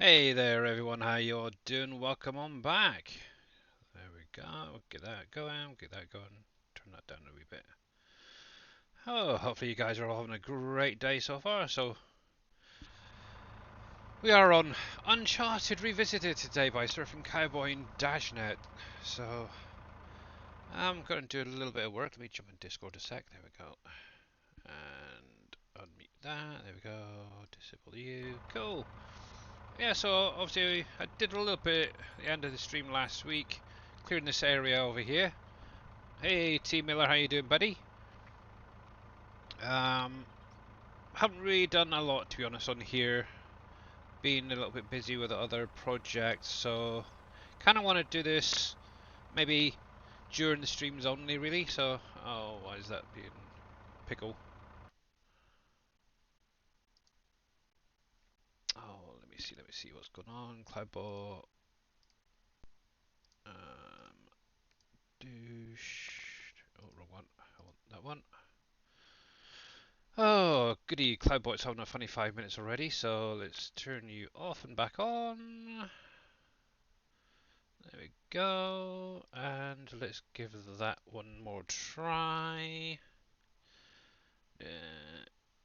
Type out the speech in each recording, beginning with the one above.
Hey there everyone, how you all doing? Welcome on back. There we go, get that going, turn that down a wee bit. Oh, hopefully you guys are all having a great day so far. So, we are on Uncharted Revisited today by Surfing Cowboy and Dashnet. So, I'm going to do a little bit of work. Let me jump in Discord a sec, there we go. And unmute that, there we go, disable you, cool. Yeah, so obviously I did a little bit at the end of the stream last week, clearing this area over here. Hey T Miller, how you doing, buddy? Haven't really done a lot, to be honest, on here. Been a little bit busy with other projects, so kind of want to do this maybe during the streams only, really. So, oh, why is that being pickle? Oh, let me see what's going on. Cloudbot. Um, douche. Oh, wrong one. I want that one. Oh, goody, Cloudbot's having a funny 5 minutes already, so let's turn you off and back on. There we go, and let's give that one more try.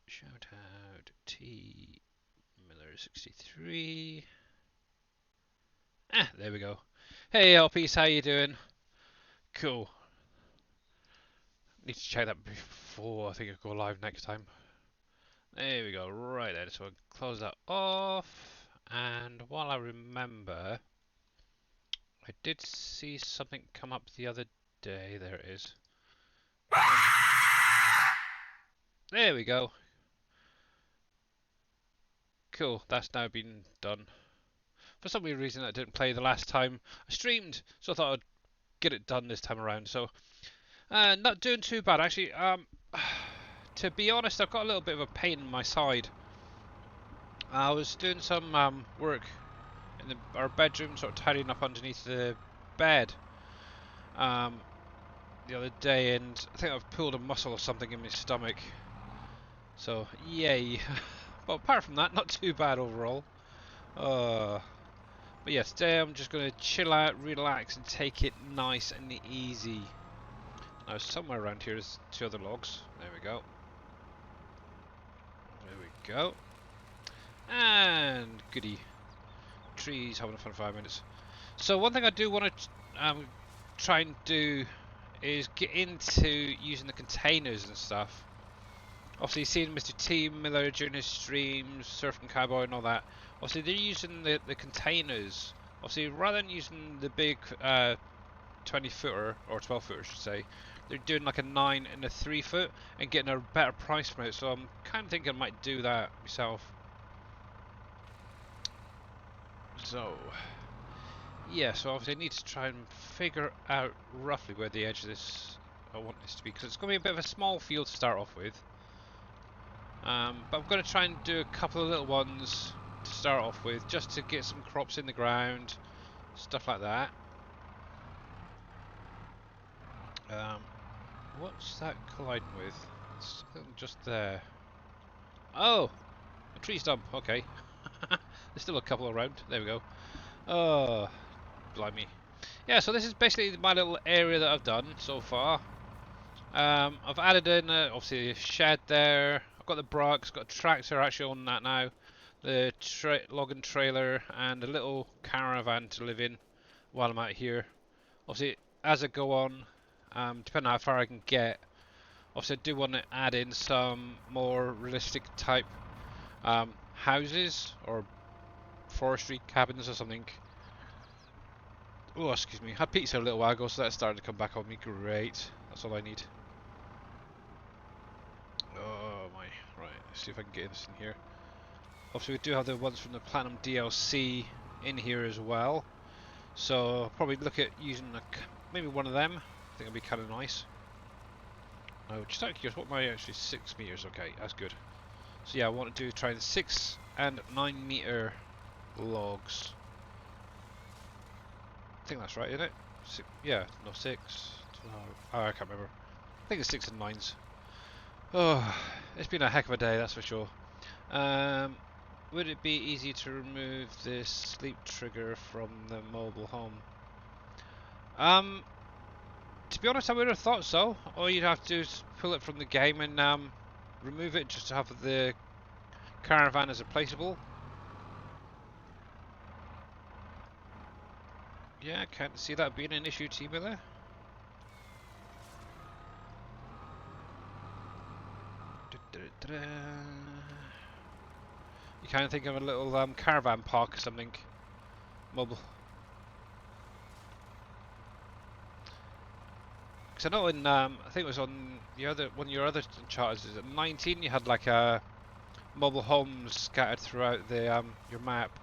Shout out T Miller63. There we go. Hey LPs, how you doing? Cool. Need to check that before I think I go live next time. There we go, right then, so I'll close that off, and while I remember, I did see something come up the other day. There it is. There we go. Cool, that's now been done. For some weird reason, that didn't play the last time I streamed, so I thought I'd get it done this time around. So, not doing too bad actually. To be honest, I've got a little bit of a pain in my side. I was doing some work in our bedroom, sort of tidying up underneath the bed the other day, and I think I've pulled a muscle or something in my stomach. So, yay. But apart from that, not too bad overall. But yeah, today I'm just going to chill out, relax, and take it nice and easy. Now, somewhere around here is 2 other logs. There we go. There we go. And goody. Trees having a fun 5 minutes. So one thing I do want to try and do is get into using the containers and stuff. Obviously, seeing Mr. T Miller during his streams, Surfing Cowboy and all that. Obviously, they're using the containers. Obviously, rather than using the big 20 footer, or 12 footer, I should say, they're doing like a 9 and a 3 foot and getting a better price from it. So I'm kind of thinking I might do that myself. So, yeah, so obviously I need to try and figure out roughly where the edge of this I want this to be, because it's going to be a bit of a small field to start off with. But I'm going to try and do a couple of little ones to start off with, just to get some crops in the ground, stuff like that. What's that colliding with? Something just there. Oh! A tree stump, okay. There's still a couple around, there we go. Oh, blimey. Yeah, so this is basically my little area that I've done so far. I've added in obviously a shed there. I've got the brucks, got a tractor actually on that now, the logging trailer, and a little caravan to live in while I'm out here. Obviously, as I go on, depending on how far I can get, obviously I do want to add in some more realistic type houses or forestry cabins or something. Oh, excuse me. I had pizza a little while ago, so that's starting to come back on me. Great. That's all I need. Oh my. Right, let's see if I can get this in here. Obviously, we do have the ones from the Platinum DLC in here as well. So, I'll probably look at using maybe one of them. I think it'd be kind of nice. Oh, just out of curiosity, what am I actually? 6 meters. Okay, that's good. So, yeah, I want to do try the 6 and 9 meter logs. I think that's right, isn't it? Yeah, no, 6. 12. Oh, I can't remember. I think it's 6 and 9s. Oh, it's been a heck of a day, that's for sure. would it be easy to remove this sleep trigger from the mobile home? Um, to be honest, I would have thought so. All you'd have to do is pull it from the game and remove it just to have the caravan as a placeable. Yeah, I can't see that being an issue, T-Miller. You kind of think of a little caravan park or something. Mobile. Because I know in, I think it was on the other one of your other charts, is it 19? You had like a mobile homes scattered throughout the your map.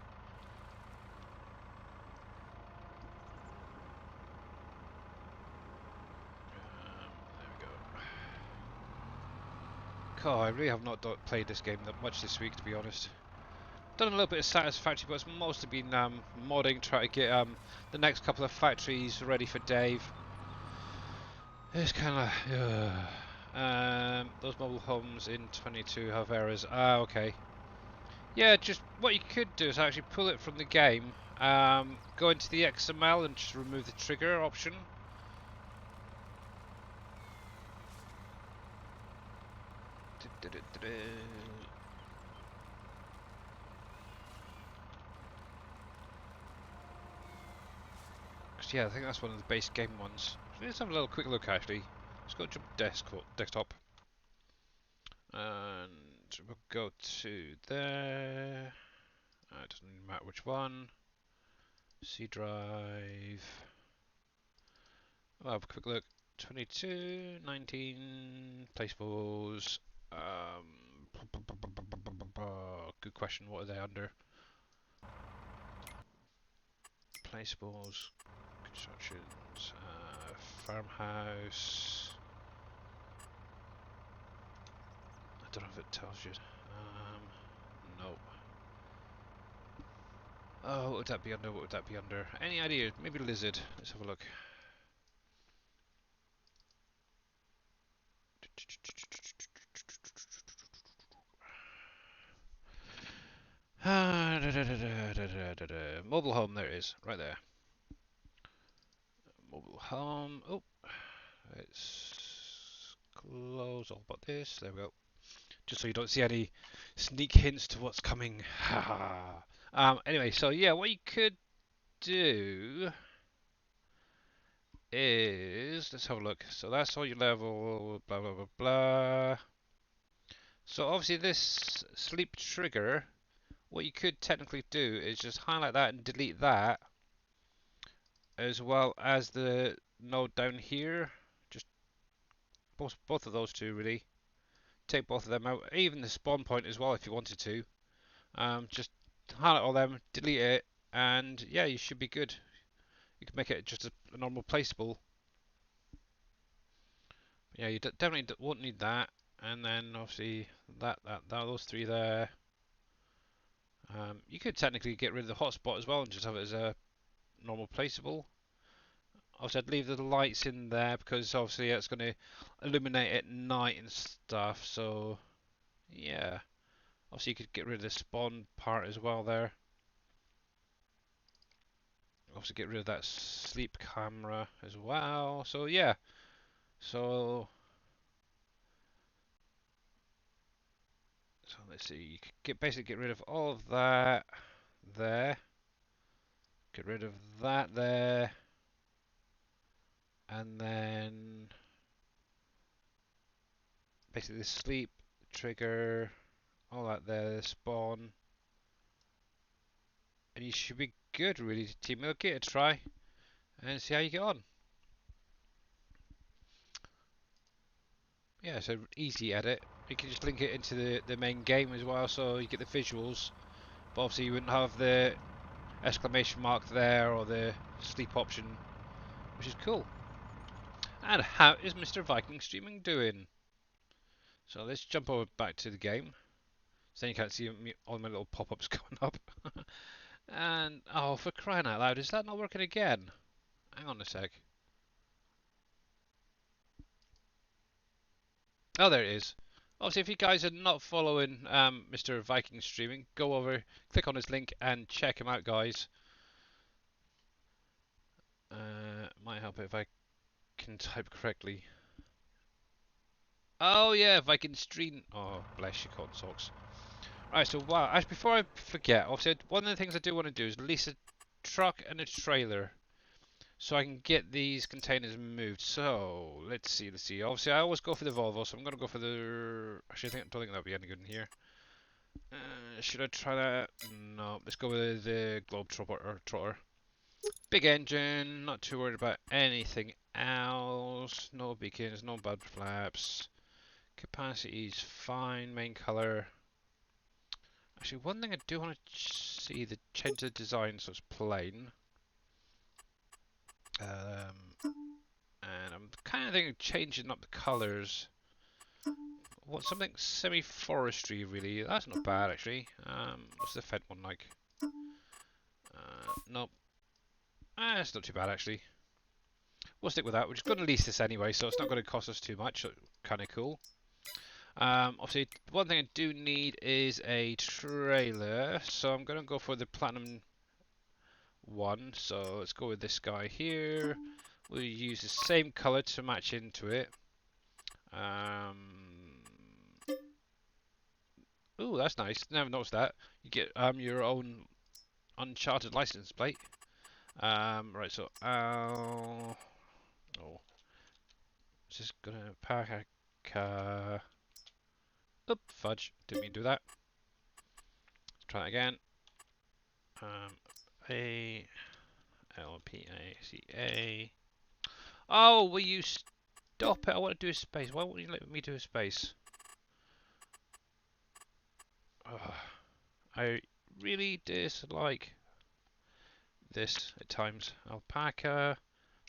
There we go. God, I really have not played this game that much this week, to be honest. Done a little bit of Satisfactory, but it's mostly been modding, trying to get the next couple of factories ready for Dave. It's kind of those mobile homes in 22 have errors. Ah, okay. Yeah, just what you could do is actually pull it from the game, go into the XML and just remove the trigger option. Yeah, I think that's one of the base game ones. Let's have a little quick look actually. Let's go to desktop. And we'll go to there. It doesn't really matter which one. C drive. I'll have a quick look. 22, 19, placeables. Good question. What are they under? Placeables, constructions, farmhouse. I don't know if it tells you. No. Oh, what would that be under? What would that be under? Any idea? Maybe lizard. Let's have a look. Mobile home, there it is, right there. Mobile home. Oh, let's close all but this. There we go. Just so you don't see any sneak hints to what's coming. Anyway, so yeah, what you could do is, let's have a look. So that's all your level, blah blah blah blah. So obviously this sleep trigger, what you could technically do is just highlight that and delete that, as well as the node down here. Just both of those two really. Take both of them out, even the spawn point as well if you wanted to. Just highlight all them, delete it, and yeah, you should be good. You can make it just a normal placeable. Yeah, you definitely won't need that. And then obviously those three there. You could technically get rid of the hotspot as well and just have it as a normal placeable. Obviously, I'd leave the lights in there because obviously it's going to illuminate at night and stuff. So yeah, obviously you could get rid of the spawn part as well there. Obviously get rid of that sleep camera as well. So yeah, so let's see. You could basically get rid of all of that there. Get rid of that there. And then basically the sleep trigger, all that there, the spawn. And you should be good really, team. We'll give it a try and see how you get on. Yeah, so easy edit. You can just link it into the main game as well, so you get the visuals. But obviously you wouldn't have the exclamation mark there or the sleep option, which is cool. And how is Mr. Viking Streaming doing? So let's jump over back to the game. So then you can't see all my little pop-ups going up. And, oh, for crying out loud, is that not working again? Hang on a sec. Oh, there it is. Obviously, if you guys are not following Mr. Viking Streaming, go over, click on his link, and check him out, guys. Might help if I can type correctly. Oh yeah, Viking Stream. Oh, bless you, cotton socks. Right, so wow, actually, before I forget, obviously, one of the things I do want to do is lease a truck and a trailer so I can get these containers moved. So let's see. Obviously, I always go for the Volvo, so I'm gonna go for the. Actually, don't think that'll be any good in here. Should I try that? No, let's go with the Trotter. Big engine, not too worried about anything else. No beacons, no bad flaps. Capacity's fine, main colour. Actually, one thing I do want to see, the change the design so it's plain. And I'm kind of thinking of changing up the colours. What, something semi-forestry really? That's not bad actually. What's the Fed one like? Nope. It's not too bad actually. We'll stick with that. We're just going to lease this anyway, so it's not going to cost us too much. So kind of cool. Obviously, one thing I do need is a trailer, so I'm going to go for the platinum one. So let's go with this guy here. We'll use the same colour to match into it. Ooh, that's nice. Never noticed that. You get your own Uncharted license plate. Right, so oh, just gonna park a car. Oop, fudge. Didn't mean to do that. Let's try it again. A L P A C A. Oh, will you stop it? I want to do a space. Why won't you let me do a space? I really dislike this at times. Alpaca.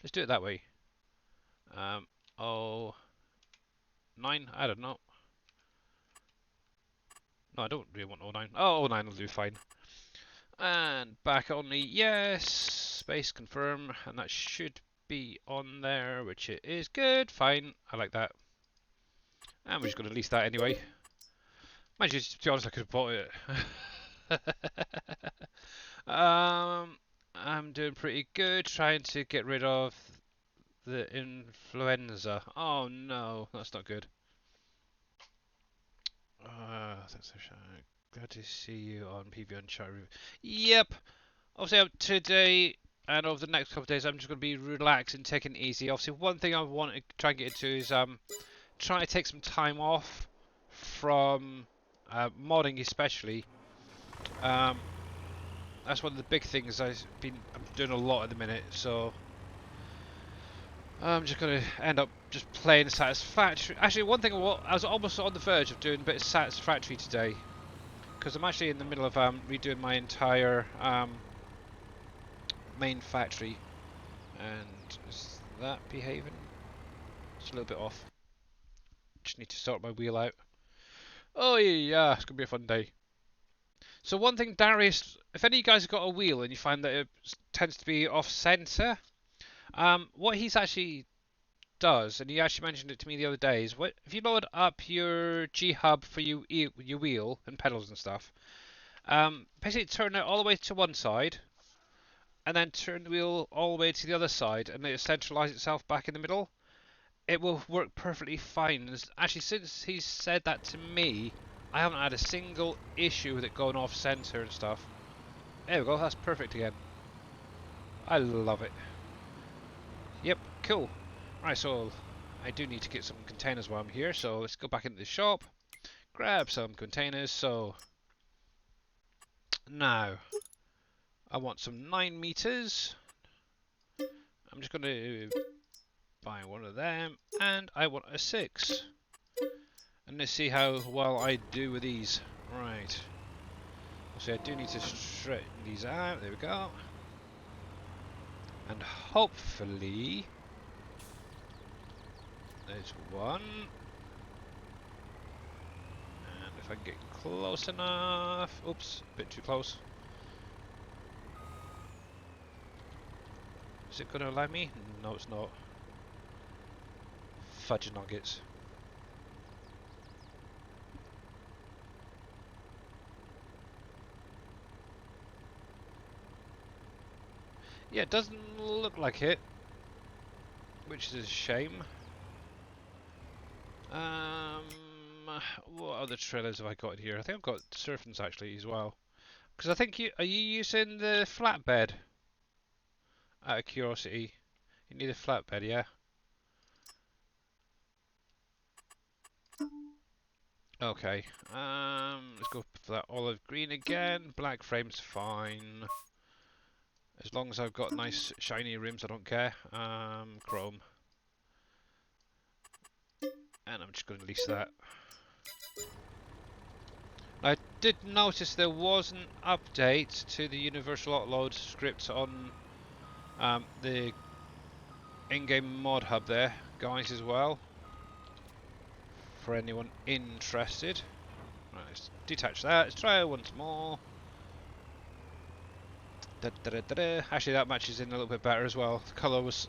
Let's do it that way. Oh, 9. I don't know. No, I don't really want 09. Oh, 09 will do fine. And back only, yes. Space confirm, and that should be on there, which it is. Good, fine. I like that. And we're just going to lease that anyway. Mind you, to be honest, I could have bought it. I'm doing pretty good, trying to get rid of the influenza. Oh no, that's not good. That's so shy. Glad to see you on PV Uncharted. Yep. Obviously, today and over the next couple of days, I'm just going to be relaxing, taking it easy. Obviously, one thing I want to try and get into is try to take some time off from modding, especially. That's one of the big things I'm doing a lot at the minute. So I'm just going to end up just playing Satisfactory. Actually, one thing I was almost on the verge of doing a bit of Satisfactory today, because I'm actually in the middle of redoing my entire main factory. And is that behaving? It's a little bit off. Just need to sort my wheel out. Oh yeah, it's gonna be a fun day. So one thing, Darius, if any of you guys have got a wheel and you find that it tends to be off center, what he's actually does, and he actually mentioned it to me the other day, is if you load up your G hub for your wheel and pedals and stuff, basically turn it all the way to one side, and then turn the wheel all the way to the other side, and it'll centralize itself back in the middle. It will work perfectly fine. Actually, since he's said that to me, I haven't had a single issue with it going off center and stuff. There we go, that's perfect again. I love it. Yep, cool. Right, so I do need to get some containers while I'm here, so let's go back into the shop, grab some containers. So now I want some 9 meters. I'm just going to buy one of them, and I want a 6. And let's see how well I do with these. Right. So I do need to straighten these out. There we go. And hopefully there's one. And if I can get close enough. Oops, a bit too close. Is it going to allow me? No, it's not. Fudge nuggets. Yeah, it doesn't look like it, which is a shame. What other trailers have I got in here? I think I've got Surfing's actually as well. Because I think are you using the flatbed? Out of curiosity, you need a flatbed, yeah. Okay. Let's go for that olive green again. Black frame's fine. As long as I've got nice shiny rims, I don't care. Chrome. And I'm just going to lease that. I did notice there was an update to the universal upload script on the in-game mod hub there, guys, as well. For anyone interested. Right, let's detach that. Let's try it once more. Da, da, da, da, da. Actually, that matches in a little bit better as well. The colour was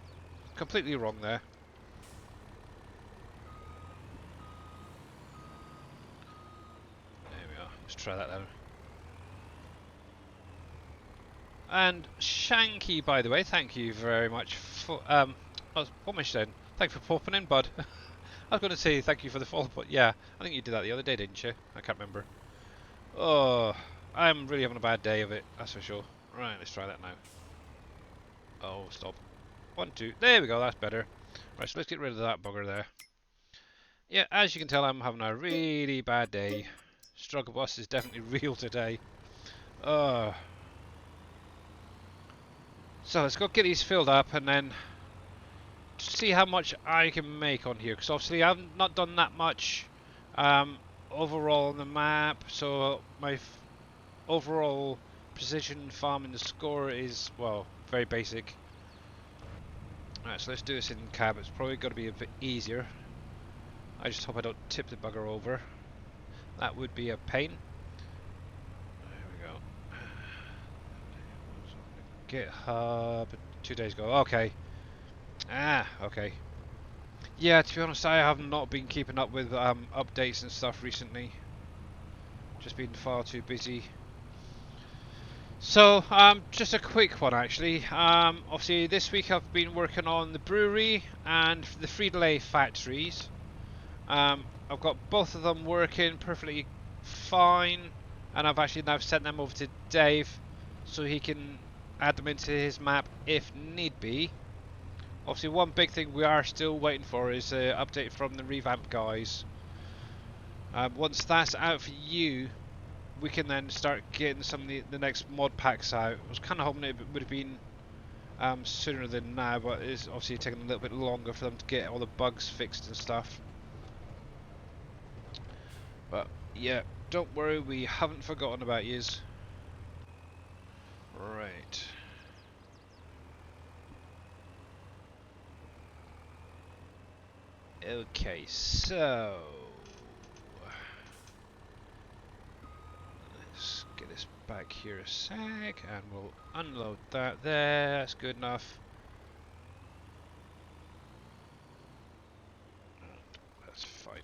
completely wrong there. There we are. Let's try that then. And Shanky, by the way, thank you very much for. What am I saying? Thanks for popping in, bud. I was going to say thank you for the follow, but yeah, I think you did that the other day, didn't you? I can't remember. Oh, I'm really having a bad day of it, that's for sure. Right, let's try that now. Oh, stop. 1, 2. There we go, that's better. Right, so let's get rid of that bugger there. Yeah, as you can tell, I'm having a really bad day. Struggle bus is definitely real today. So let's go get these filled up and then see how much I can make on here. Because obviously I've not done that much overall on the map. So my overall precision farming the score is, well, very basic. Alright, so let's do this in cab. It's probably going to be a bit easier. I just hope I don't tip the bugger over. That would be a pain. There we go. GitHub 2 days ago. Okay. Okay. Yeah, to be honest, I have not been keeping up with updates and stuff recently. Just been far too busy. So, just a quick one actually. Obviously, this week I've been working on the brewery and the Frito-Lay factories. I've got both of them working perfectly fine, and I've actually now sent them over to Dave so he can add them into his map if need be. Obviously, one big thing we are still waiting for is an update from the revamp guys. Once that's out for you, we can then start getting some of the next mod packs out. I was kind of hoping it would have been sooner than now, but it's obviously taking a little bit longer for them to get all the bugs fixed and stuff. But yeah, don't worry, we haven't forgotten about yous. Right. Okay, so let's get this back here a sec, and we'll unload that there. That's good enough. That's fine.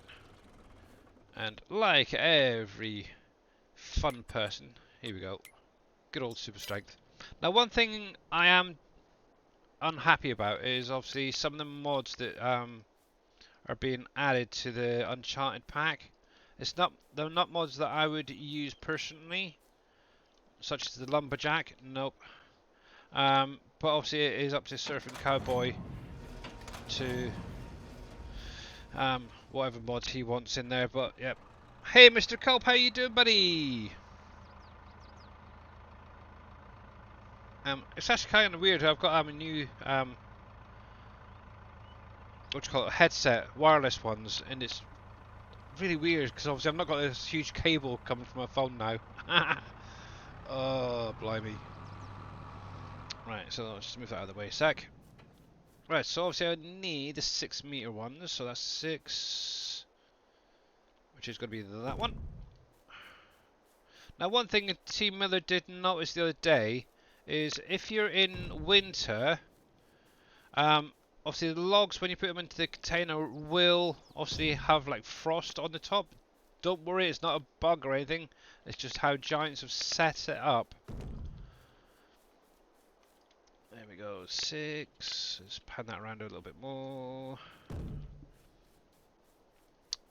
And like every fun person, here we go. Good old super strength. Now, one thing I am unhappy about is obviously some of the mods that are being added to the Uncharted pack. They're not mods that I would use personally, such as the lumberjack. Nope. But obviously it is up to Surfing Cowboy to whatever mods he wants in there. But yep. Hey, Mr. Culp, how you doing, buddy? It's actually kind of weird. I've got a new what do you call it, headset, wireless ones, and it's really weird because obviously I've not got this huge cable coming from my phone now. Oh, blimey. Right, so let's just move that out of the way a sec. Right, so obviously I need the 6 meter ones, so that's 6, which is going to be that one. Now, one thing Team Miller did notice the other day is if you're in winter, obviously the logs, when you put them into the container, will obviously have like frost on the top. Don't worry, it's not a bug or anything. It's just how Giants have set it up. There we go, 6. Let's pan that around a little bit more.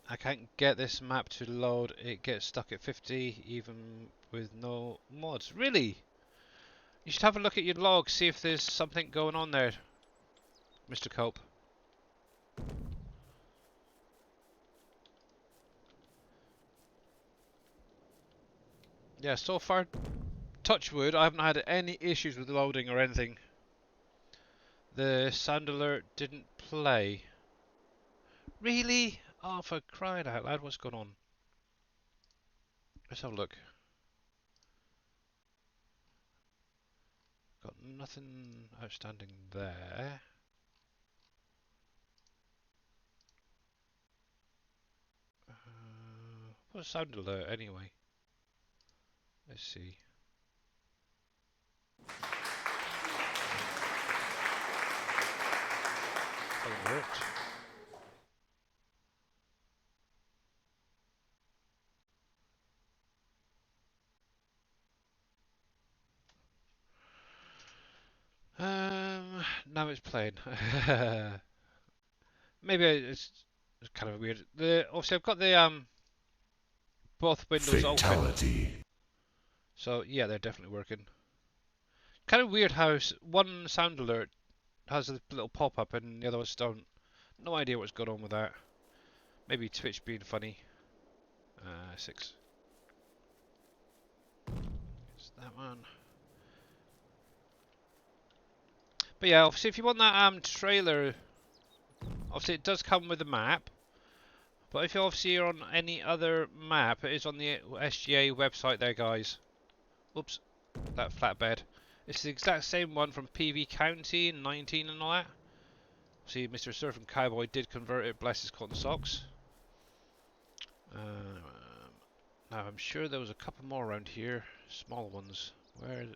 I can't get this map to load. It gets stuck at 50 even with no mods. Really? You should have a look at your log, see if there's something going on there, Mr. Cope. Yeah, so far, touch wood, I haven't had any issues with loading or anything. The sound alert didn't play. Really? Oh, for crying out loud, what's going on? Let's have a look. Got nothing outstanding there. What's sound alert anyway? Let's see. Hasn't worked. Now it's playing. Maybe it's kind of weird. Obviously I've got the both windows Fatality. Open. So yeah, they're definitely working. Kind of weird how one sound alert has a little pop-up and the other ones don't. No idea what's going on with that. Maybe Twitch being funny. 6. It's that one. But yeah, obviously if you want that trailer, obviously it does come with a map. But if you obviously you're on any other map, it is on the SGA website there, guys. Oops, that flatbed. It's the exact same one from PV County in 19 and all that. See, Mr. Surfing Cowboy did convert it, bless his cotton socks. Now I'm sure there was a couple more around here, small ones. Where?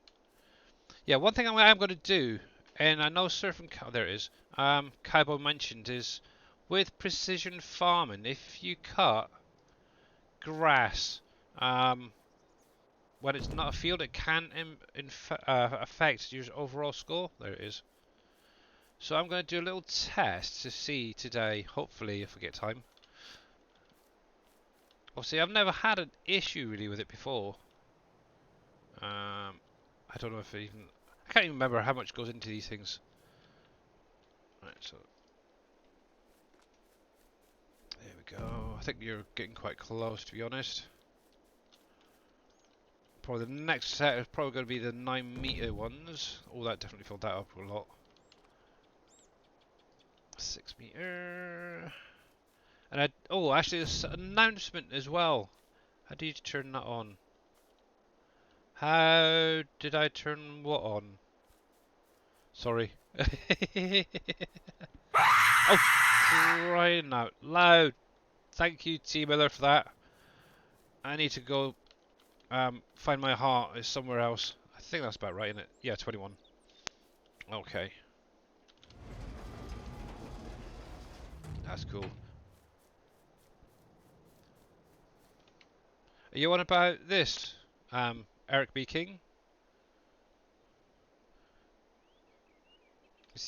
Yeah, one thing I'm going to do, and I know Surfing Cow, there it is. Cowboy mentioned is with precision farming, if you cut grass, when it's not a field, it can affect your overall score. There it is. So I'm going to do a little test to see today, hopefully, if I get time. Obviously, I've never had an issue really with it before. I don't know if it even... I can't even remember how much goes into these things. Right, so... There we go. I think you're getting quite close, to be honest. Probably the next set is probably going to be the 9-meter ones. Oh, that definitely filled that up a lot. 6-meter... And oh, actually, there's an announcement as well. How do you turn that on? How did I turn what on? Sorry. Oh, crying out loud. Thank you, T. Miller, for that. I need to go find my heart. It's somewhere else. I think that's about right, isn't it? Yeah, 21. Okay. That's cool. Are you on about this, Eric B. King?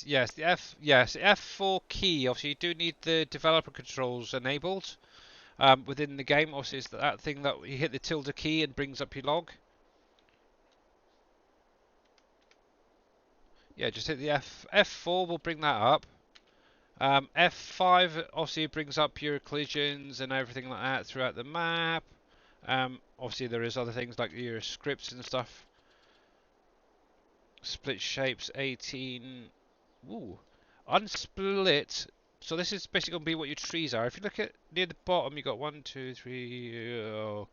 Yes, the F4 key. Obviously, you do need the developer controls enabled within the game. Obviously, it's that thing that you hit the tilde key and brings up your log. Yeah, just hit the F4 will bring that up. F5 obviously brings up your collisions and everything like that throughout the map. Obviously, there is other things like your scripts and stuff. Split shapes 18. Ooh, unsplit. So this is basically going to be what your trees are. If you look at near the bottom, you got 1, 2, 3,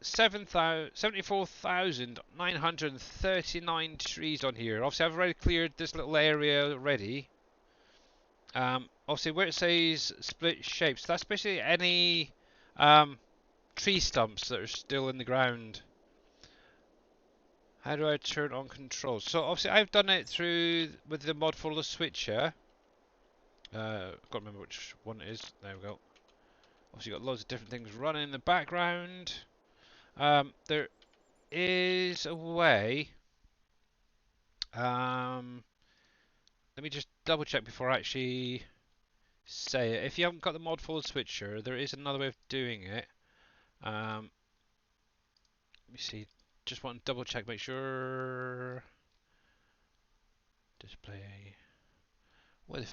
74,939 trees on here. Obviously, I've already cleared this little area already. Obviously, where it says split shapes, that's basically any tree stumps that are still in the ground. How do I turn on controls? So obviously I've done it through with the mod folder switcher. Can't remember which one it is. There we go. Obviously got loads of different things running in the background. There is a way Um, Let me just double check before I actually say it. If you haven't got the mod folder switcher, there is another way of doing it. Let me see. Just want to double check, make sure. Display. Where the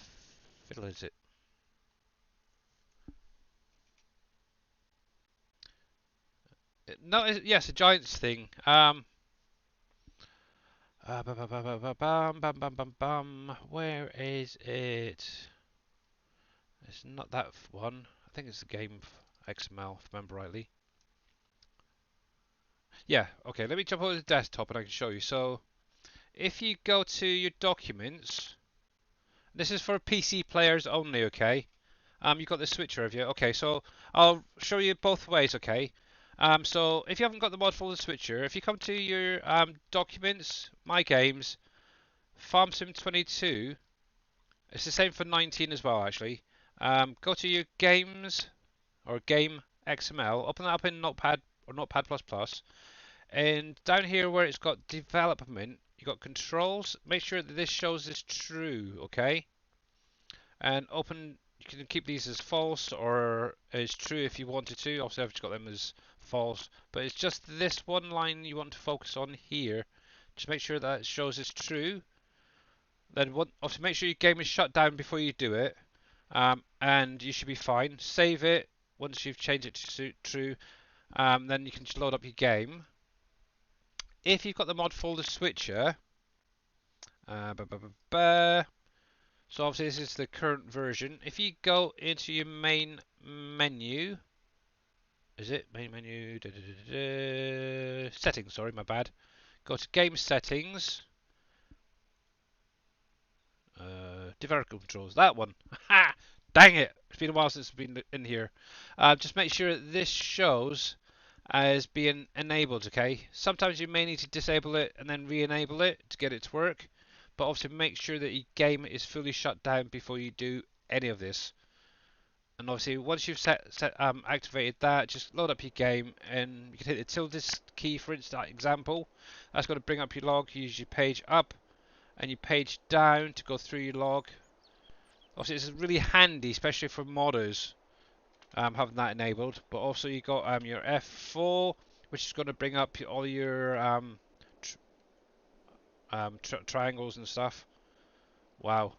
fiddle is it? No, yes, a Giants thing. Bam, bam, bam, bam, bam. Where is it? It's not that one. I think it's the game XML, if I remember rightly. Yeah, okay, let me jump over to the desktop and I can show you. So, if you go to your documents, this is for PC players only, okay? You've got the switcher, have you? Okay, so I'll show you both ways, okay? So if you haven't got the mod folder switcher, if you come to your documents, my games, Farm Sim 22, it's the same for 19 as well, actually. Go to your games or game XML, open that up in Notepad or Notepad++, and down here where it's got development, you've got controls. Make sure that this shows is true, okay? And open, you can keep these as false or as true if you wanted to. Obviously I've just got them as false, but it's just this one line you want to focus on here. Just make sure that it shows as true. Then obviously make sure your game is shut down before you do it, and you should be fine. Save it once you've changed it to true. Then you can just load up your game. If you've got the mod folder switcher, uh, ba, ba, ba, ba, so obviously this is the current version. If you go into your main menu, is it main menu? Settings, sorry, my bad. Go to game settings. Developer controls, that one. Ha! Dang it! It's been a while since it's been in here. Just make sure that this shows as being enabled, okay? Sometimes you may need to disable it and then re-enable it to get it to work. But obviously make sure that your game is fully shut down before you do any of this. And obviously once you've activated that, just load up your game and you can hit the tilde key for example. That's going to bring up your log. Use your page up and your page down to go through your log. Obviously it's really handy, especially for modders, having that enabled. But also you got your F4, which is going to bring up all your triangles and stuff. Wow.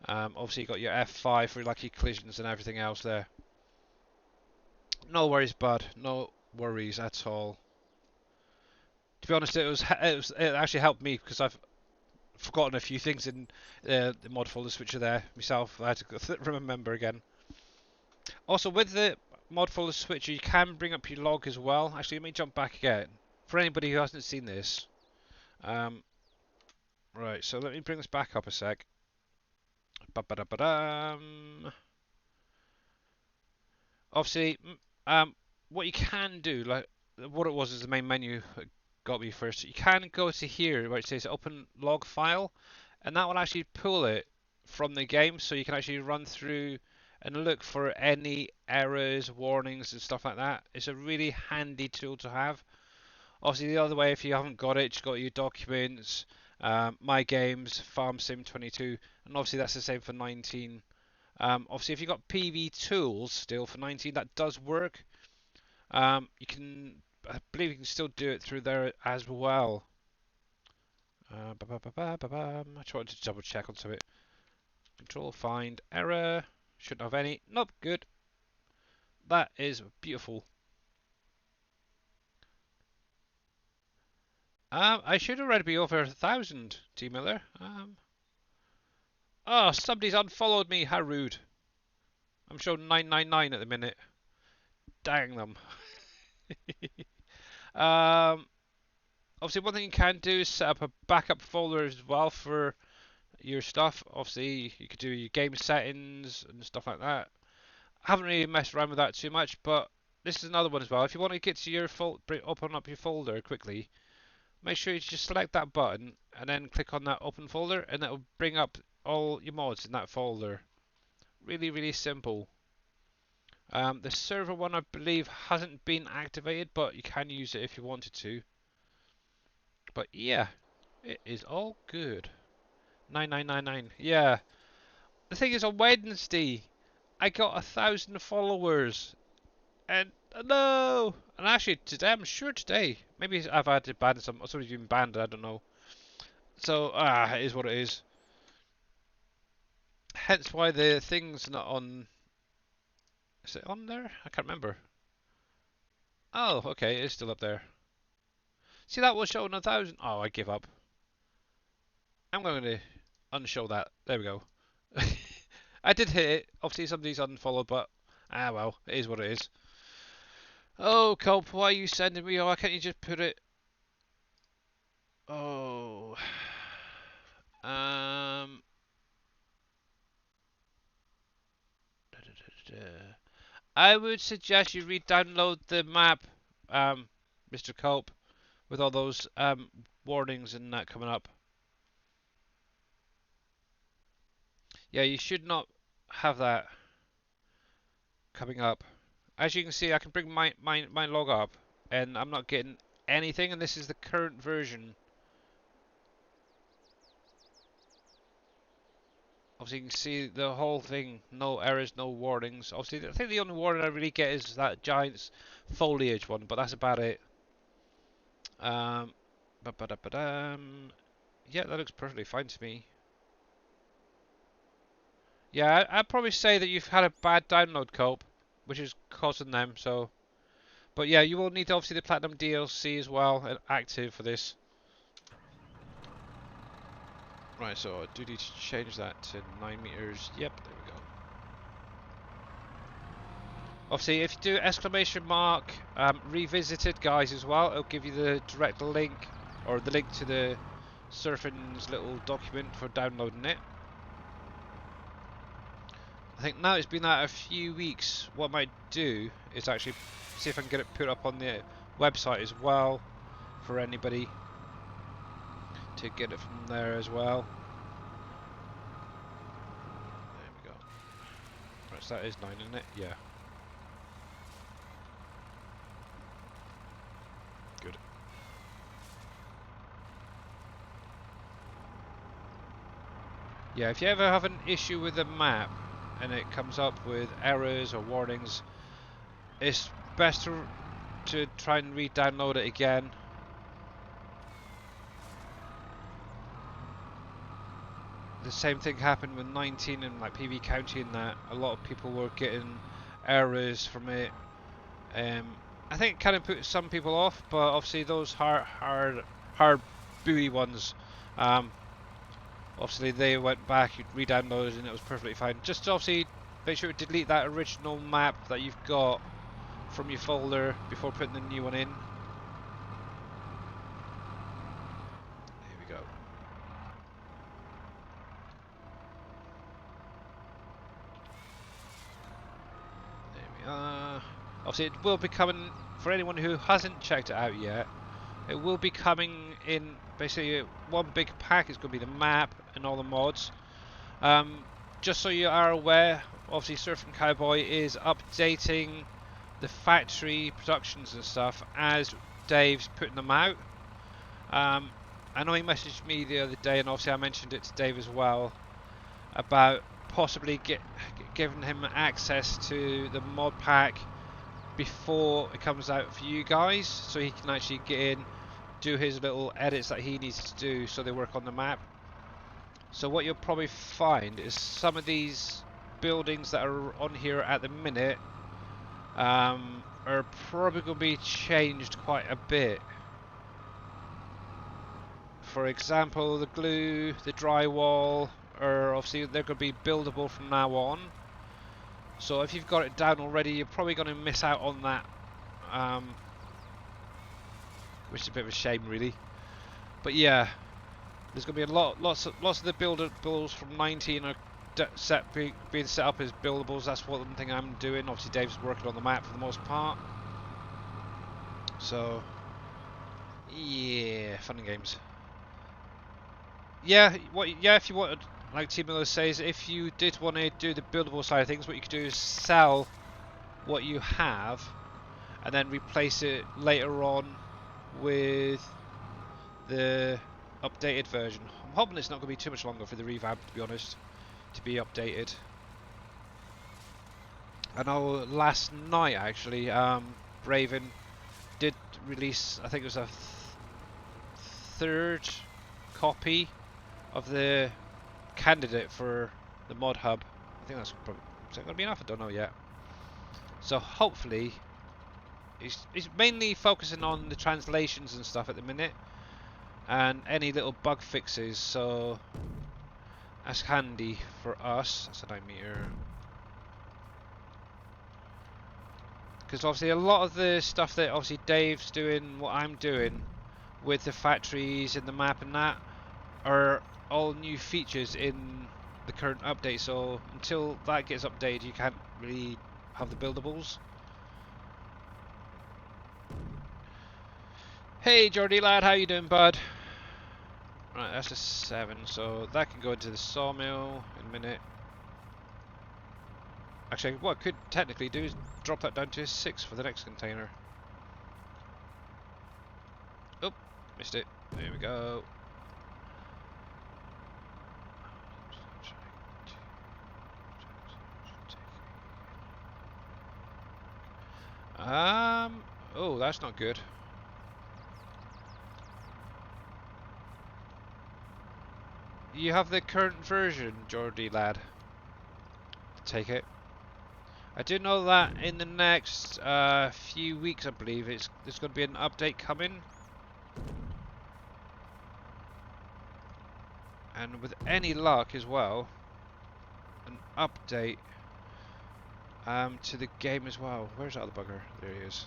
Obviously you got your F5 for like your collisions and everything else there. No worries, bud. No worries at all. To be honest, it actually helped me because I've forgotten a few things in the mod folder switcher there myself. I had to remember again. Also, with the mod folder switcher, you can bring up your log as well. Actually, let me jump back again. For anybody who hasn't seen this, right. So let me bring this back up a sec. Ba-ba-da-ba-dum. Obviously, what you can do, like what it was is the main menu that got me first. You can go to here where it says open log file, and that will actually pull it from the game, so you can actually run through and look for any errors, warnings, and stuff like that. It's a really handy tool to have. Obviously, the other way, if you haven't got it, just got your documents, my games, Farm Sim 22, and obviously that's the same for 19. Obviously, if you've got PV tools still for 19, that does work. You can, I believe you can still do it through there as well. I tried to double check on something. Control find error. Shouldn't have any. Nope, good. That is beautiful. I should already be over 1,000, T Miller. Oh, somebody's unfollowed me. How rude. I'm showing 999 at the minute. Dang them. um, Obviously, one thing you can do is set up a backup folder as well for your stuff. Obviously, you could do your game settings and stuff like that. I haven't really messed around with that too much, but this is another one as well. If you want to get to your open up your folder quickly, make sure you just select that button and then click on that open folder, and that will bring up all your mods in that folder. Really, really simple. The server one, I believe, hasn't been activated, but you can use it if you wanted to. But yeah, It is all good. 9999. Yeah. The thing is, on Wednesday, I got 1,000 followers, and no. And actually, today, I'm sure today, maybe I've had to ban some. Somebody's been banned. I don't know. So it is what it is. Hence why the thing's not on. Is it on there? I can't remember. Oh, okay, it's still up there. See, that was showing 1,000. Oh, I give up. I'm going to unshow that. There we go. I did hit it. Obviously, somebody's unfollowed, but well, it is what it is. Oh, Cope, why are you sending me? Oh, why can't you just put it? Oh, um, I would suggest you re-download the map, Mr. Cope, with all those warnings and that coming up. Yeah, you should not have that coming up. As you can see, I can bring my log up, and I'm not getting anything, and this is the current version. Obviously, you can see the whole thing, no errors, no warnings. Obviously, I think the only warning I really get is that giant foliage one, but that's about it. Um, yeah, that looks perfectly fine to me. Yeah, I'd probably say that you've had a bad download, Cope, which is causing them, so... But yeah, you will need obviously the Platinum DLC as well, active for this. Right, so I do need to change that to 9 meters. Yep, there we go. Obviously, if you do exclamation mark revisited, guys, as well, it'll give you the direct link, or the link to the Surfing's little document for downloading it. I think now it's been out a few weeks, what I might do is actually see if I can get it put up on the website as well, for anybody to get it from there as well. There we go. Right, so that is 9, isn't it? Yeah. Good. Yeah, if you ever have an issue with the map and it comes up with errors or warnings, it's best to try and re-download it again. The same thing happened with 19 and like PV County, in that a lot of people were getting errors from it. I think it kind of put some people off, but obviously those hard booty ones, obviously they went back, re-downloaded, and it was perfectly fine. Just obviously make sure to delete that original map that you've got from your folder before putting the new one in. Here we go. There we are. Obviously it will be coming, for anyone who hasn't checked it out yet, it will be coming in basically one big pack. It's going to be the map and all the mods. Just so you are aware, obviously Surfing Cowboy is updating the factory productions and stuff as Dave's putting them out. I know he messaged me the other day, and obviously I mentioned it to Dave as well, about possibly giving him access to the mod pack before it comes out for you guys, so he can actually get in, do his little edits that he needs to do so they work on the map. So what you'll probably find is some of these buildings that are on here at the minute are probably going to be changed quite a bit. For example, the glue, the drywall, are obviously they're going to be buildable from now on. So if you've got it down already, you're probably going to miss out on that, which is a bit of a shame, really. But yeah, there's going to be lots of the buildables from 19 are being set up as buildables. That's one thing I'm doing. Obviously, Dave's working on the map for the most part. So yeah, fun and games. Yeah, if you wanted, like Team Miller says, if you did want to do the buildable side of things, what you could do is sell what you have and then replace it later on with the updated version. I'm hoping it's not going to be too much longer for the revamp, to be honest, to be updated. I know last night actually, Raven did release, I think it was a third copy of the candidate for the mod hub. I think that's probably, is that going to be enough? I don't know yet. So hopefully, he's mainly focusing on the translations and stuff at the minute, and any little bug fixes. So that's handy for us. That's a 9 meter. Because obviously a lot of the stuff that obviously Dave's doing, what I'm doing with the factories and the map and that, are all new features in the current update. So until that gets updated, you can't really have the buildables. Hey Jordy lad, how you doing, bud? Right, that's a 7, so that can go into the sawmill in a minute. Actually, what I could technically do is drop that down to a 6 for the next container. Oh, missed it. There we go. Oh, that's not good. You have the current version, Jordy lad. Take it. I do know that in the next few weeks, I believe, there's going to be an update coming. And with any luck as well, an update to the game as well. Where's that other bugger? There he is.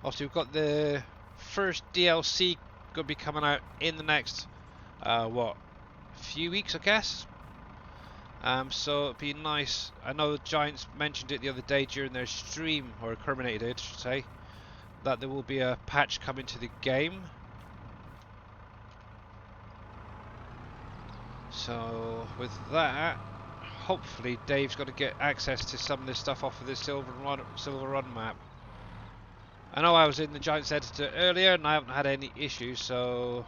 Also, we've got the first DLC going to be coming out in the next, few weeks, I guess. So it'd be nice. I know the Giants mentioned it the other day during their stream, or terminated it, I should say, that there will be a patch coming to the game. So with that, hopefully Dave's got to get access to some of this stuff off of the Silver Run map. I know I was in the Giants editor earlier and I haven't had any issues, so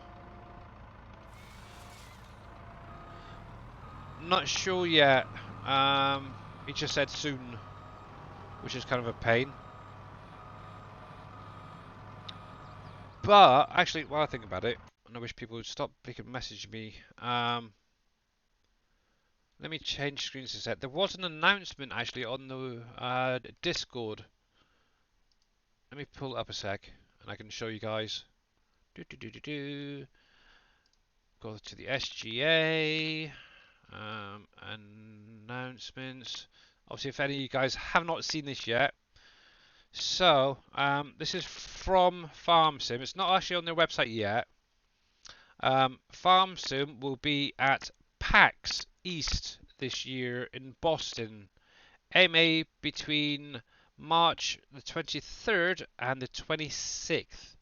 not sure yet. He just said soon, which is kind of a pain. But actually, while I think about it, and I wish people would stop messaging me. Let me change screens a sec. There was an announcement actually on the Discord. Let me pull it up a sec, and I can show you guys. Go to the SGA announcements. Obviously, if any of you guys have not seen this yet, so this is from FarmSim. It's not actually on their website yet. FarmSim will be at PAX East this year in Boston, MA between March the 23rd and the 26th.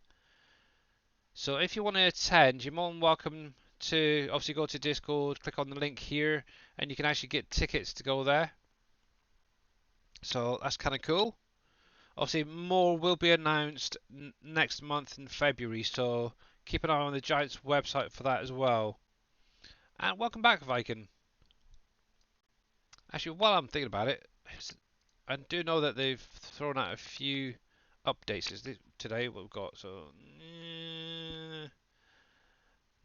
So if you want to attend, you're more than welcome to obviously go to Discord, click on the link here, and you can actually get tickets to go there. So that's kind of cool. Obviously, more will be announced next month in February, so keep an eye on the Giants website for that as well. And welcome back, Viking. Actually, while I'm thinking about it, I do know that they've thrown out a few updates today. What we've got, so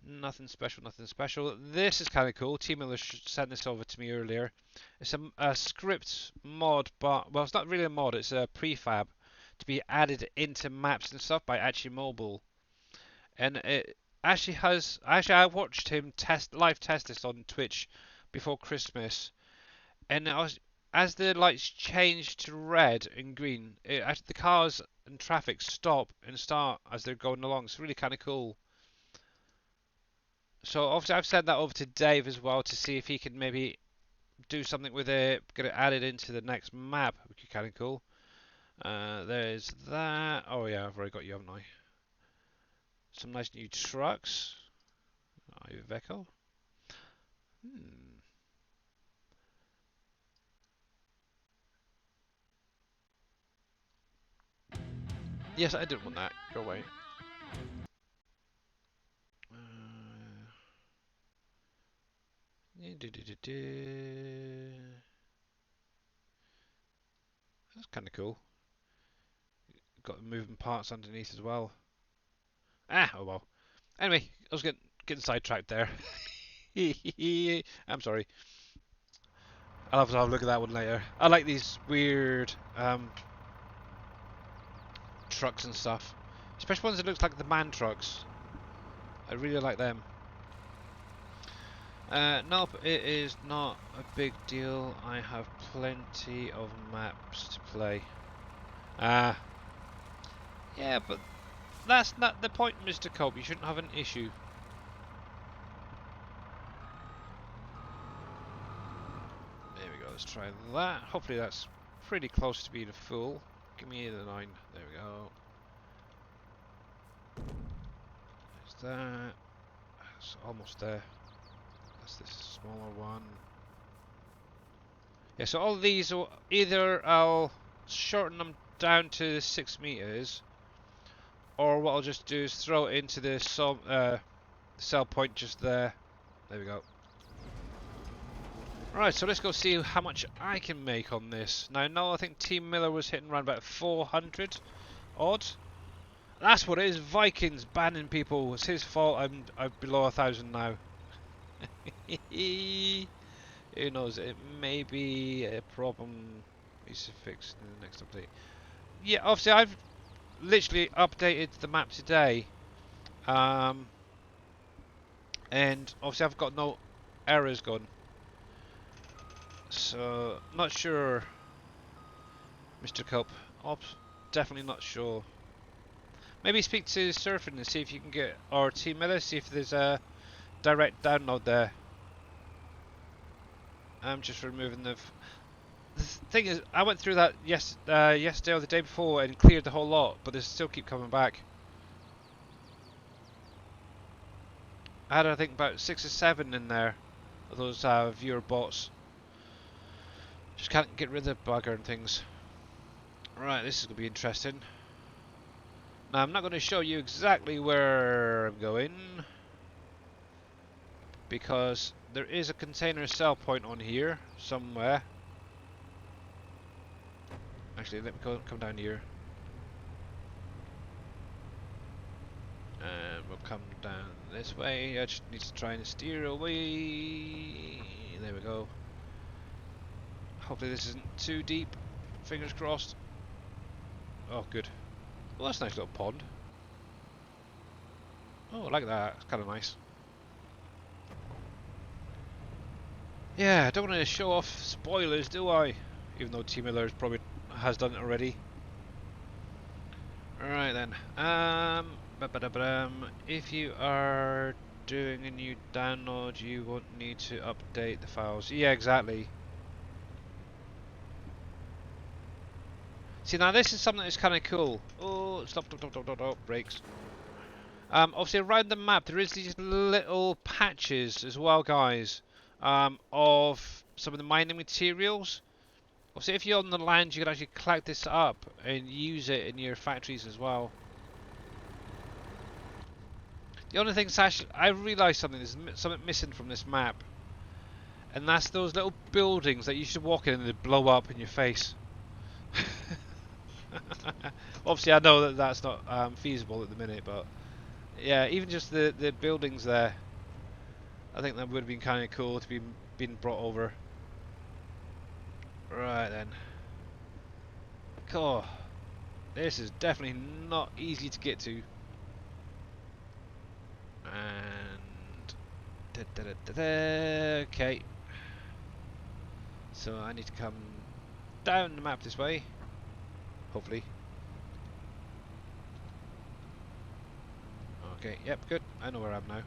nothing special, nothing special. This is kind of cool. T Miller sent this over to me earlier. It's a script mod, but well, it's not really a mod. It's a prefab to be added into maps and stuff by Actually Mobile, and it actually has. Actually, I watched him live test this on Twitch before Christmas, and as the lights change to red and green, the cars and traffic stop and start as they're going along. It's really kind of cool. So obviously I've sent that over to Dave as well to see if he can maybe do something with it, get it added into the next map, which is kind of cool. There's that. Oh yeah, I've already got you, haven't I? Some nice new trucks. Iveco. Yes, I didn't want that. Go away. That's kind of cool. Got moving parts underneath as well. Ah, oh well. Anyway, I was getting sidetracked there. I'm sorry. I'll have to have a look at that one later. I like these weird trucks and stuff, especially ones that looks like the man trucks. I really like them. Nope, it is not a big deal. I have plenty of maps to play. Yeah, but that's not the point, Mr. Cope. You shouldn't have an issue. There we go, let's try that. Hopefully that's pretty close to being full. Give me the 9. There we go. There's that. It's almost there. That's this smaller one. Yeah, so all these, will either I'll shorten them down to 6 meters, or what I'll just do is throw it into the cell point just there. There we go. Right, so let's go see how much I can make on this. Now, no, I think Team Miller was hitting around about 400 odd. That's what it is. Vikings banning people. It's his fault. I'm below 1,000 now. Who knows? It may be a problem needs to fix in the next update. Yeah, obviously I've literally updated the map today, and obviously I've got no errors gone. So not sure, Mr. Cope. Definitely not sure. Maybe speak to Surfing and see if you can get, or Team Miller, see if there's a direct download there. I'm just removing the thing is, I went through that yesterday or the day before and cleared the whole lot, but they still keep coming back. I had, I think, about 6 or 7 in there of those viewer bots. Just can't get rid of the bugger and things. Right, this is going to be interesting. Now, I'm not going to show you exactly where I'm going, because there is a container cell point on here somewhere. Actually, let me come down here. And we'll come down this way. I just need to try and steer away. There we go. Hopefully this isn't too deep. Fingers crossed. Oh, good. Well, that's a nice little pond. Oh, I like that. It's kind of nice. Yeah, I don't want to show off spoilers, do I? Even though Team Miller probably has done it already. Alright then. If you are doing a new download, you won't need to update the files. Yeah, exactly. See, now this is something that's kind of cool. Oh, stop, brakes. Obviously around the map there is these little patches as well, guys, of some of the mining materials. Obviously if you're on the land, you can actually collect this up and use it in your factories as well. The only thing, Sash, I realised something, there's something missing from this map. And that's those little buildings that you should walk in and they blow up in your face. Obviously I know that that's not feasible at the minute, but yeah, even just the buildings there, I think that would have been kind of cool to be being brought over. Right then. Cool. This is definitely not easy to get to. And okay. So I need to come down the map this way. Hopefully. Okay, yep, good. I know where I am now.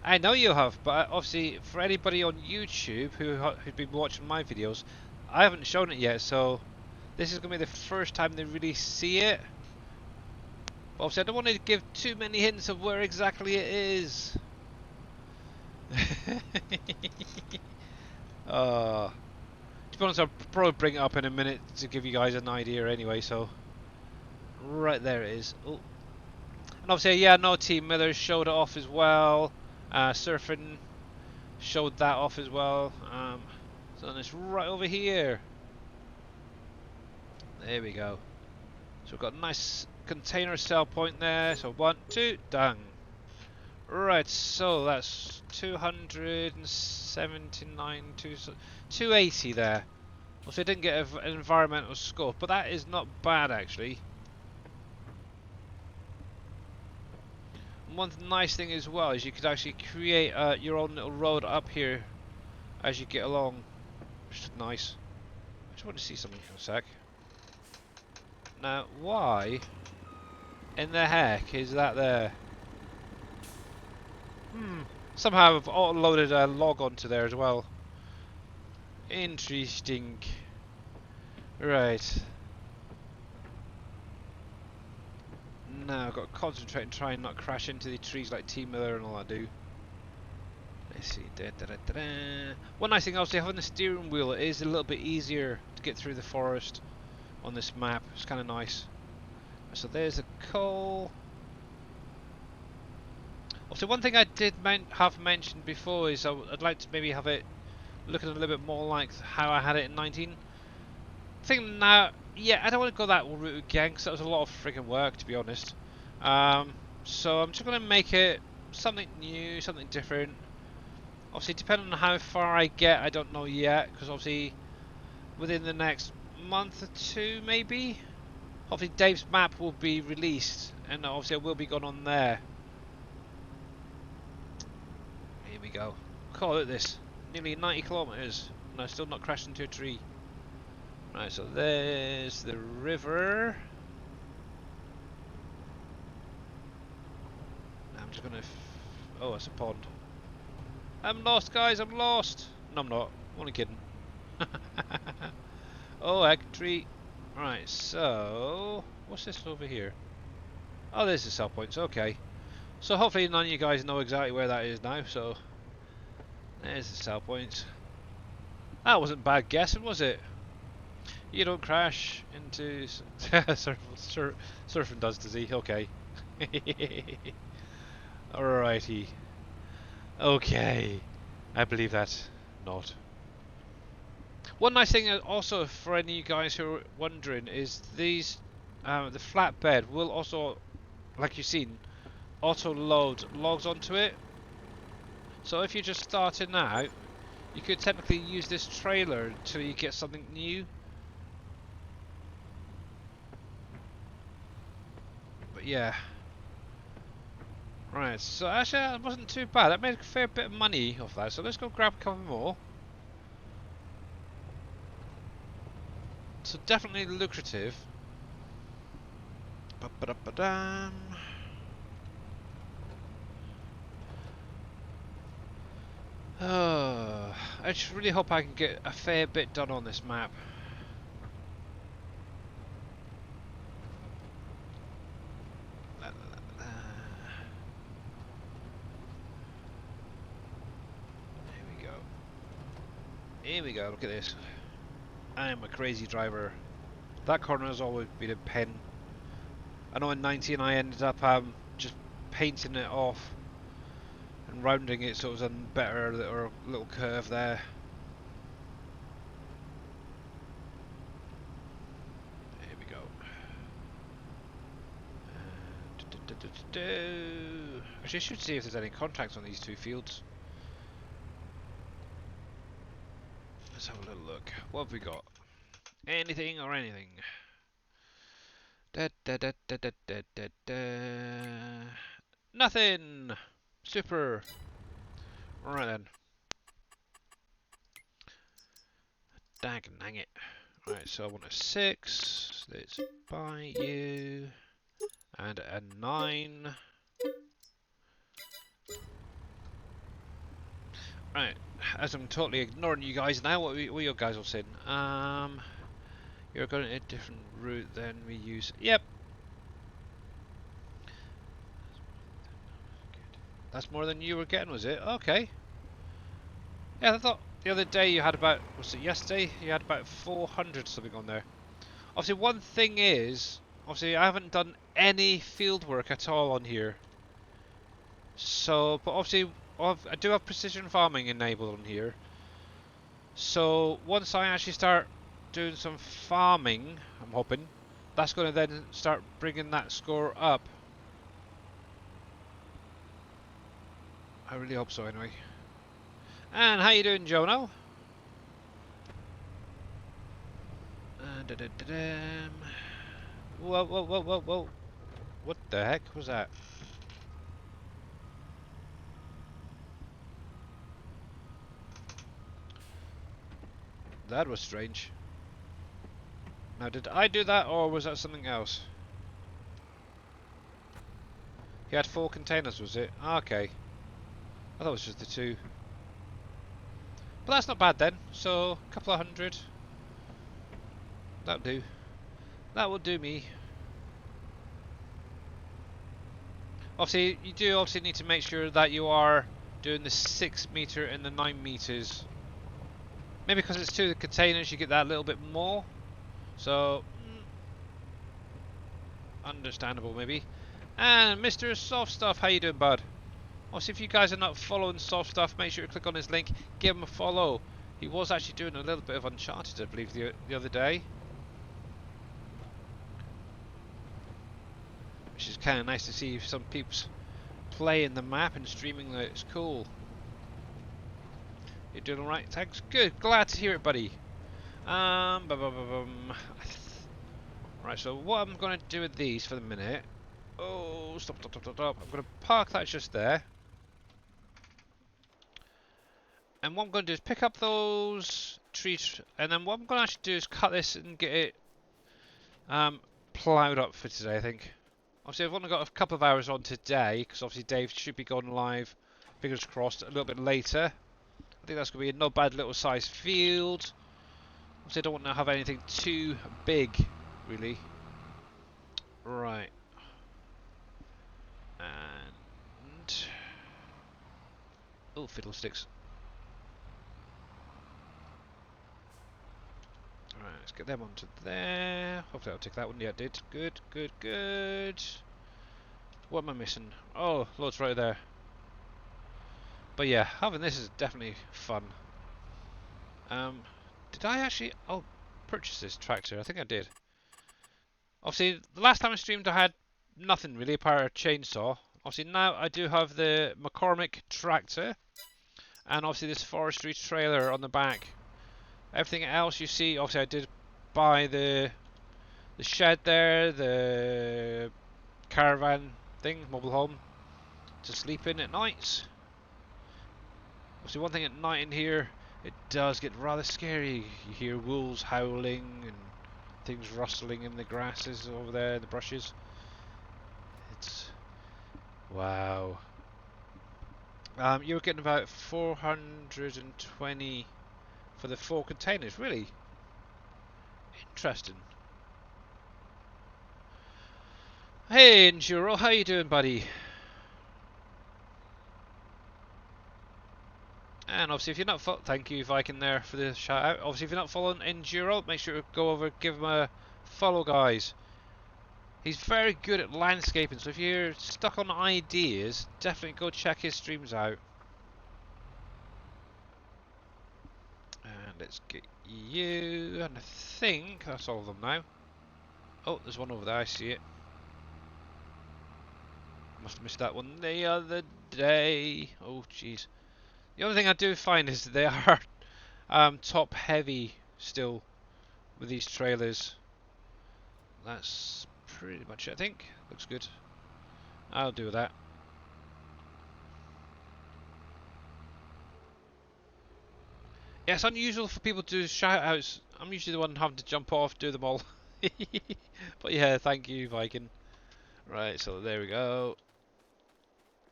I know you have, but obviously for anybody on YouTube who's been watching my videos, I haven't shown it yet, so this is going to be the first time they really see it. But obviously I don't want to give too many hints of where exactly it is. To be honest, I'll probably bring it up in a minute to give you guys an idea anyway, so Right there it is. Oh. And obviously, yeah, no, Team Miller showed it off as well. Surfing showed that off as well. So it's right over here. There we go. So we've got a nice container sell point there. So 1, 2, done. Right, so that's 279, 280 there. Also, I didn't get an environmental score, but that is not bad actually. And one nice thing as well is you could actually create your own little road up here as you get along, which is nice. I just want to see something for a sec. Now, why in the heck is that there? Somehow I've auto-loaded a log onto there as well. Interesting. Right. Now I've got to concentrate and try and not crash into the trees like T Miller and all that do. Let's see. Da, da, da, da, da. One nice thing, obviously, having the steering wheel, it is a little bit easier to get through the forest on this map. It's kind of nice. So there's a coal. Also, one thing I did have mentioned before is I'd like to maybe have it looking a little bit more like how I had it in 19. I think now, yeah, I don't want to go that route again because that was a lot of freaking work, to be honest. So I'm just going to make it something new, something different. Obviously, depending on how far I get, I don't know yet, because obviously within the next month or two, maybe. Hopefully Dave's map will be released, and obviously I will be gone on there. Here we go. Call it this. Nearly 90 kilometers, and I've still not crashed into a tree. Right, so there's the river. I'm just gonna. Oh, it's a pond. I'm lost, guys. I'm lost. No, I'm not. I'm only kidding. Oh, heck, tree. Right, so what's this over here? Oh, there's the sell points. Okay. So hopefully none of you guys know exactly where that is now. So there's the sell points. That wasn't bad guessing, was it? You don't crash into surfing does he? Okay. Alrighty. Okay. I believe that. Not. One nice thing also for any of you guys who are wondering is these the flatbed will also, like you've seen, auto load logs onto it. So if you're just starting out, you could technically use this trailer until you get something new. But yeah. Right, so actually that wasn't too bad. That made a fair bit of money off that. So let's go grab a couple more. So definitely lucrative. Ba-ba-da-ba-dam. Oh, I just really hope I can get a fair bit done on this map. Here we go, look at this. I am a crazy driver. That corner has always been a pen. I know in 19 I ended up just painting it off and rounding it so it was a better little curve there. Here we go. Actually, I should see if there's any contacts on these two fields. Let's have a little look. What have we got? Anything or anything? Da, da, da, da, da, da, da, da. Nothing! Super! Right then. Dang it. Right, so I want a 6. Let's buy you. And a 9. Right, as I'm totally ignoring you guys now, what you guys all saying? You're going a different route than we use. Yep. That's more than you were getting, was it? Okay. Yeah, I thought the other day you had was it yesterday? You had about 400 something on there. Obviously, one thing is, Obviously, I haven't done any field work at all on here. So, but obviously, I do have precision farming enabled on here. So, once I actually start doing some farming, I'm hoping, that's going to then start bringing that score up. I really hope so, anyway. And how you doing, Jono? Whoa, whoa, whoa, whoa, whoa. What the heck was that? That was strange. Now, did I do that, or was that something else? He had 4 containers, was it? Okay. I thought it was just the 2. But that's not bad then. So, a couple of hundred. That'll do. That will do me. Obviously, you do obviously need to make sure that you are doing the 6 meter and the 9 meters. Maybe because it's 2 containers, you get that a little bit more. So, understandable maybe. And Mr. Soft Stuff, how you doing, bud? Obviously, if you guys are not following Soft Stuff, make sure to click on his link, give him a follow. He was actually doing a little bit of Uncharted, I believe, the other day. Which is kind of nice to see some peeps playing the map and streaming that. It's cool. You're doing alright, thanks. Good, glad to hear it, buddy. Right, so what I'm going to do with these for the minute... Oh, stop. I'm going to park that just there. And what I'm going to do is pick up those trees, and then what I'm going to actually do is cut this and get it ploughed up for today, I think. Obviously, I've only got a couple of hours on today, because obviously Dave should be going live, fingers crossed, a little bit later. I think that's going to be a not bad little size field. Obviously, I don't want to have anything too big, really. Right. And... oh, fiddlesticks. Right, let's get them onto there. Hopefully I'll take that one. Yeah, it did. Good. What am I missing? Oh, loads right there. But yeah, having this is definitely fun. Did I actually... oh, purchase this tractor? I think I did. Obviously, the last time I streamed I had nothing really apart a chainsaw. Obviously now I do have the McCormick tractor. And obviously this Forestry trailer on the back. Everything else you see, obviously I did buy the shed there, the caravan thing, mobile home, to sleep in at night. Obviously one thing at night in here, it does get rather scary. You hear wolves howling and things rustling in the grasses over there, the brushes. It's... wow. You were getting about 420 for the 4 containers, really? Interesting. Hey Enduro, how you doing, buddy? And obviously if you're not thank you Viking there for the shout out. Obviously if you're not following Enduro, make sure to go over, give him a follow, guys. He's very good at landscaping, so if you're stuck on ideas, definitely go check his streams out. And let's get you, and I think that's all of them now. Oh, there's one over there, I see it. Must have missed that one the other day. Oh, jeez. The only thing I do find is that they are top heavy still with these trailers. That's pretty much it, I think. Looks good. I'll do that. Yeah, it's unusual for people to do shout outs. I'm usually the one having to jump off, do them all. But yeah, thank you, Viking. Right, so there we go.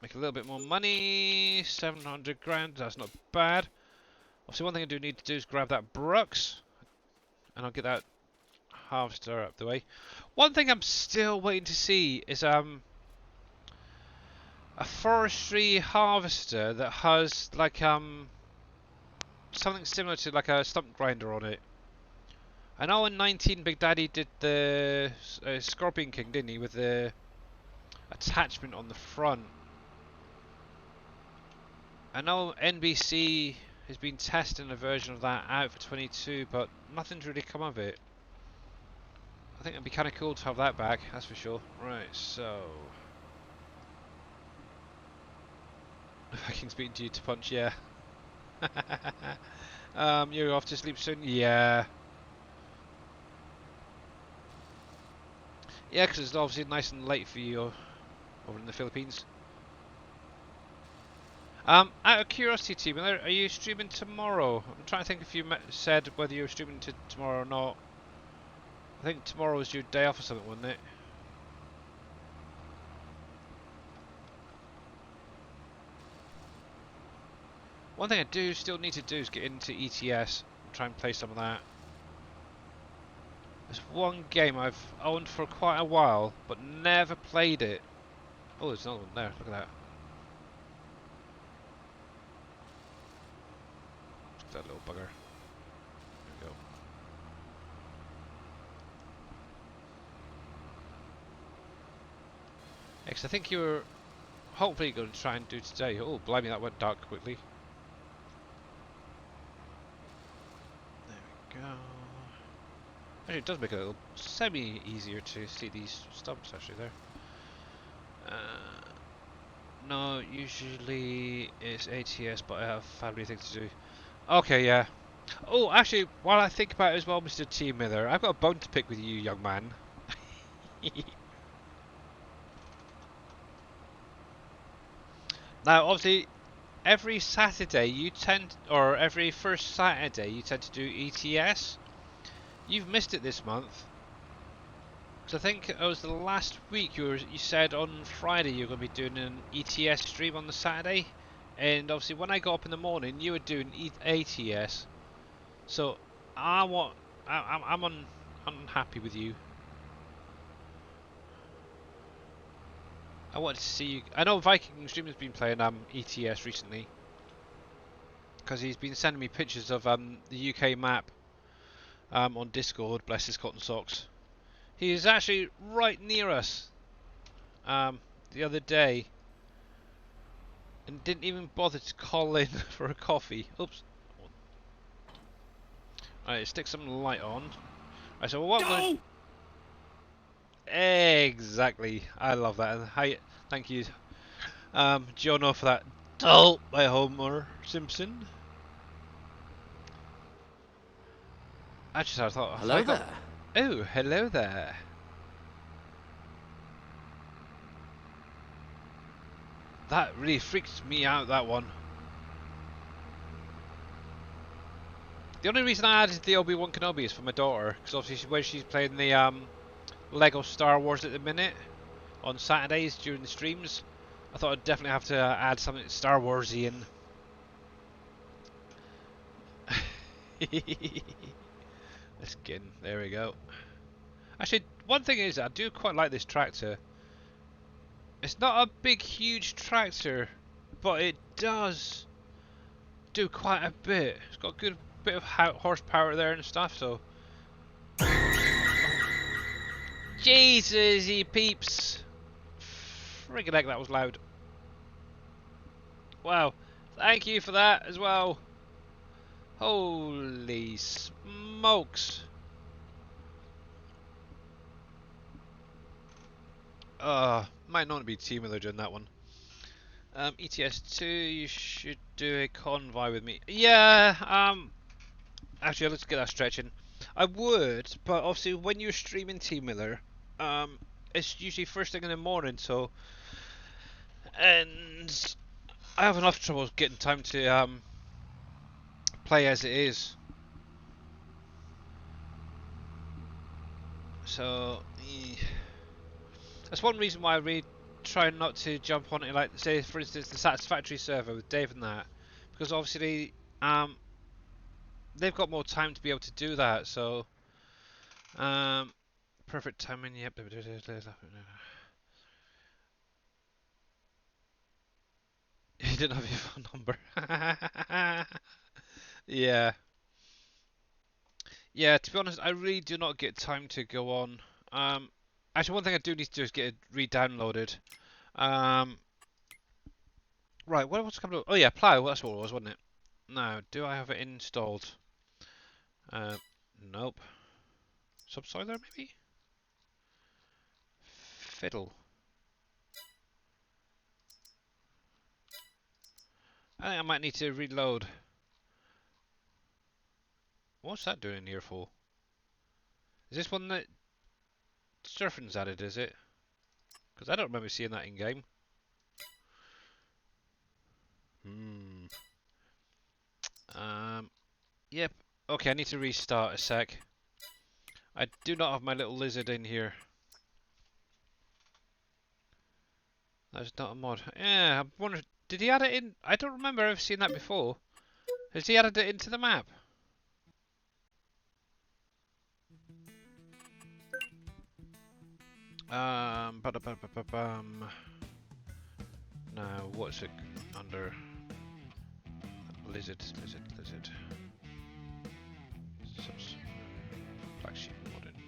Make a little bit more money. 700 grand, that's not bad. Obviously, one thing I do need to do is grab that Brooks. And I'll get that harvester up the way. One thing I'm still waiting to see is a forestry harvester that has like something similar to like a stump grinder on it. I know in 19 Big Daddy did the Scorpion King, didn't he, with the attachment on the front. I know NBC has been testing a version of that out for 22, but nothing's really come of it. I think it'd be kind of cool to have that back, that's for sure. Right, so Vikings beating you to punch, yeah. You're off to sleep soon, yeah. Yeah, because it's obviously nice and late for you over in the Philippines. Out of curiosity, team, are you streaming tomorrow? I'm trying to think if you said whether you were streaming tomorrow or not. I think tomorrow was your day off or something, wasn't it? One thing I do still need to do is get into ETS and try and play some of that. There's one game I've owned for quite a while, but never played it. Oh, there's another one there. Look at that. That little bugger. There we go. Next, I think you were hopefully going to try and do today. Oh, blimey, that went dark quickly. There we go. Actually, it does make it a little semi-easier to see these stumps, actually, there. No, usually it's ATS, but I have family things to do. Okay, yeah. Oh, actually, while I think about it as well, Mr. T. Miller, I've got a bone to pick with you, young man. Now, obviously, every Saturday you tend, or every first Saturday you tend to do ETS. You've missed it this month. So I think it was the last week you said on Friday you were going to be doing an ETS stream on the Saturday, and obviously when I got up in the morning you were doing ATS. So I'm unhappy with you. I wanted to see you. I know Viking Streamer's been playing ETS recently because he's been sending me pictures of the UK map on Discord. Bless his cotton socks. He is actually right near us the other day and didn't even bother to call in for a coffee. Oops. Alright, stick some light on. Right, so what we're exactly. I love that. And hi, thank you, Jono, for that. Dull by Homer Simpson. Actually, I thought. Hello there. Oh, hello there. That really freaked me out. That one. The only reason I added the Obi-Wan Kenobi is for my daughter, because obviously when she's playing the Lego Star Wars at the minute on Saturdays during the streams, I thought I'd definitely have to add something Star Warsy in. Let's get in. There we go. Actually, one thing is, I do quite like this tractor. It's not a big, huge tractor, but it does do quite a bit. It's got a good bit of horsepower there and stuff, so... Jesus, ye peeps! Friggin' heck, that was loud. Wow, thank you for that as well. Holy smokes! Might not be Team Miller doing that one. ETS2, you should do a convoy with me. Yeah, actually, let's get that stretching. I would, but obviously when you're streaming Team Miller, it's usually first thing in the morning, so... And I have enough trouble getting time to play as it is. So, that's one reason why I really try not to jump on it, like, say, for instance, the Satisfactory server with Dave and that. Because obviously, they've got more time to be able to do that, so... perfect timing, yep. You didn't have your phone number. Yeah. Yeah, to be honest, I really do not get time to go on. Actually, one thing I do need to do is get it re-downloaded. Um, right, what's coming up? Oh yeah, Plow, that's what it was, wasn't it? Now, do I have it installed? Uh, nope. Subsoiler, maybe? Fiddle. I think I might need to reload. What's that doing here for? Is this one that Surfing's added, is it? Because I don't remember seeing that in game. Hmm. Yep. Okay, I need to restart a sec. I do not have my little lizard in here. That's not a mod. Yeah, I wonder, did he add it in? I don't remember ever seeing that before. Has he added it into the map? Ba-da-ba-ba-ba-bum. Now, what's it under? Lizard. Black sheep modding.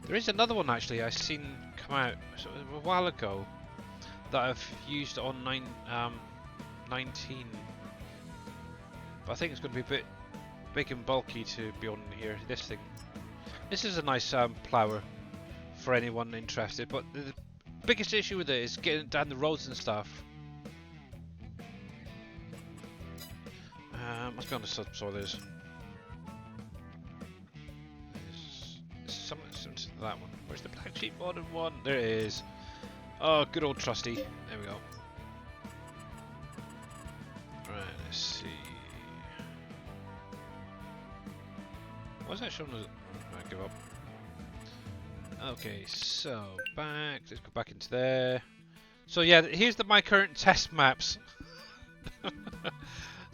There is another one actually I seen come out a while ago that I've used on 19. But I think it's going to be a bit big and bulky to be on here. This thing. This is a nice plower for anyone interested, but the biggest issue with it is getting down the roads and stuff. Must be on the subsoilers. Something to that one. Where's the black sheep modded one? There it is. Oh, good old trusty. There we go. Right, let's see. What's that showing us? I give up. Okay, so back. Let's go back into there. So yeah, here's my current test maps.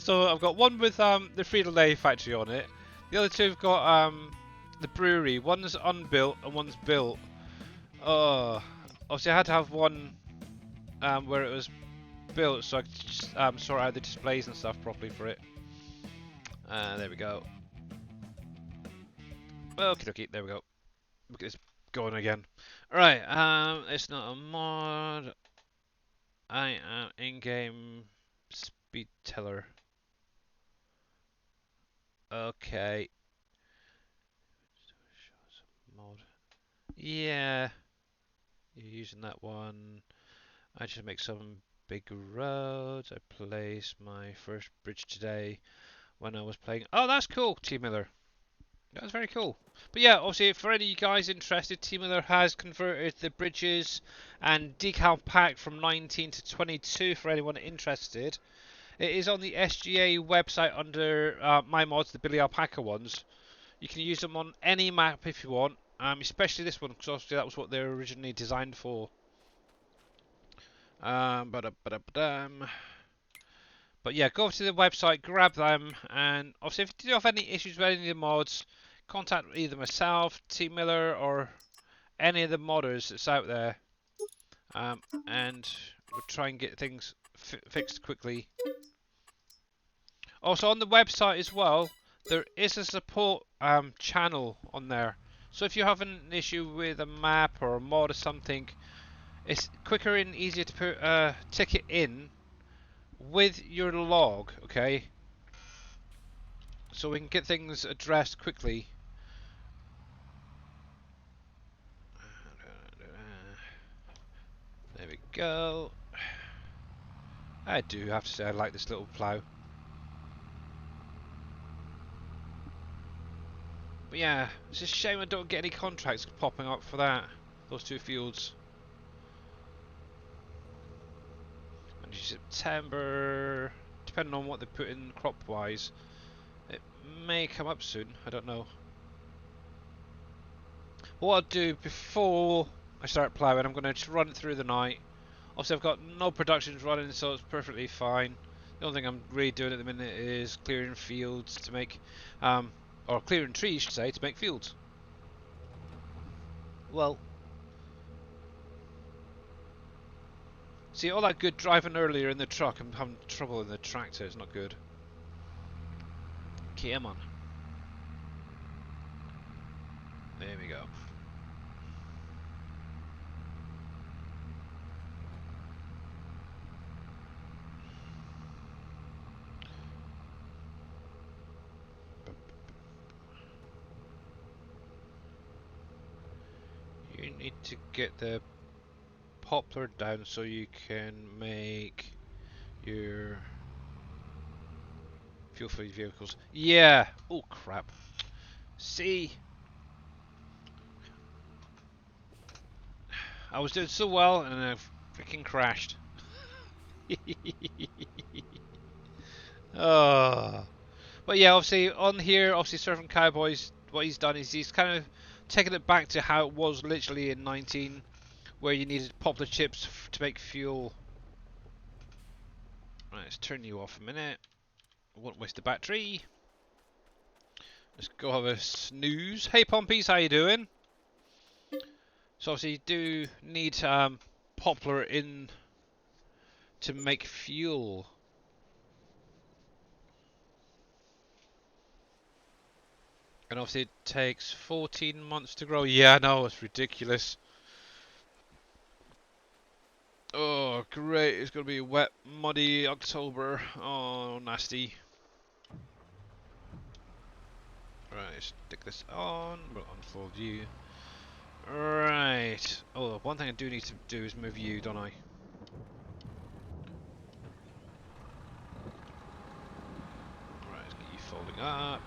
So I've got one with the Frito-Lay factory on it. The other two have got the brewery. One's unbuilt and one's built. Oh, obviously I had to have one where it was built so I could just, sort out the displays and stuff properly for it. There we go. Okie dokie, there we go. Look at this going again. Right, it's not a mod. I am in-game speed teller. Okay. Mod. Yeah. You're using that one. I just make some big roads. I placed my first bridge today when I was playing. Oh, that's cool, T Miller. That's very cool. But yeah, obviously, for any of you guys interested, T Miller has converted the bridges and decal pack from 19 to 22 for anyone interested. It is on the SGA website under my mods, the Billy Alpaca ones. You can use them on any map if you want, especially this one, because obviously that was what they were originally designed for. But yeah, go over to the website, grab them, and obviously if you do have any issues with any of the mods, contact either myself, T Miller, or any of the modders that's out there, and we'll try and get things fixed quickly. Also on the website as well, there is a support channel on there. So if you have an issue with a map or a mod or something, it's quicker and easier to put a ticket in with your log, okay? So we can get things addressed quickly. There we go. I do have to say I like this little plough. But yeah, it's a shame I don't get any contracts popping up for that. Those two fields. And September, depending on what they put in crop wise, it may come up soon. I don't know. What I'll do before I start ploughing, I'm going to run it through the night. Obviously I've got no productions running, so it's perfectly fine. The only thing I'm really doing at the minute is clearing fields to make, or clearing trees, should say, to make fields. Well, See, all that good driving earlier in the truck, I'm having trouble in the tractor. It's not good. Come on. There we go. You need to get the poplar down so you can make your fuel-free vehicles. Yeah! Oh crap. See? I was doing so well and then I freaking crashed. Oh. But yeah, obviously on here, obviously Surfing Cowboys, what he's done is he's kind of taken it back to how it was literally in 19, where you needed poplar chips to make fuel. Right, let's turn you off a minute. I won't waste the battery. Let's go have a snooze. Hey Pompies, how you doing? So obviously you do need poplar in to make fuel. And obviously it takes 14 months to grow. Yeah, I know, it's ridiculous. Oh, great. It's going to be wet, muddy October. Oh, nasty. Right, stick this on. We'll unfold you. Right. Oh, one thing I do need to do is move you, don't I? Right, let's get you folding up.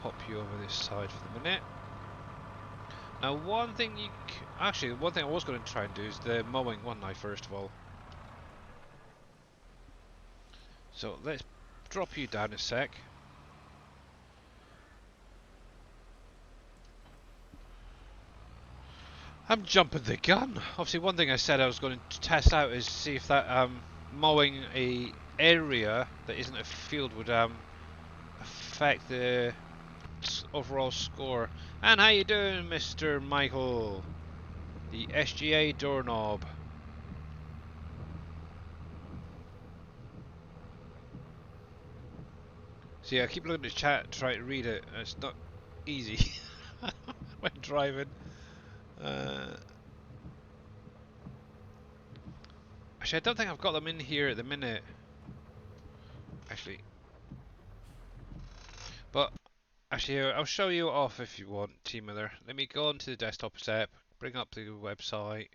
Pop you over this side for the minute. Now, one thing you... Actually, one thing I was going to try and do is the mowing, wasn't I, first of all? So, let's drop you down a sec. I'm jumping the gun. Obviously, one thing I said I was going to test out is see if that mowing a area that isn't a field would affect the overall score. And how you doing, Mr. Michael? The SGA doorknob. See, I keep looking at the chat, trying to read it. And it's not easy when driving. Actually, I don't think I've got them in here at the minute. Actually, but actually, I'll show you off if you want, Team Miller. Let me go onto the desktop step, bring up the website.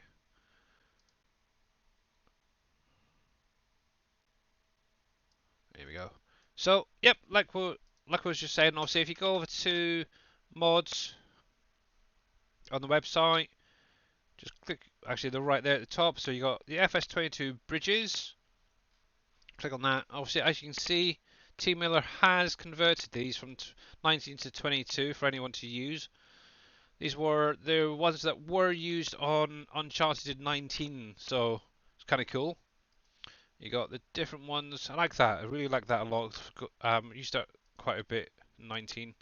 There we go. So, yep, like I was just saying, obviously, if you go over to mods on the website, just click, actually, they're right there at the top. So you got the FS22 bridges. Click on that. Obviously, as you can see, T Miller has converted these from 19 to 22 for anyone to use. These were the ones that were used on Uncharted 19, so it's kind of cool. You got the different ones. I like that. I really like that a lot. Used that quite a bit. 19.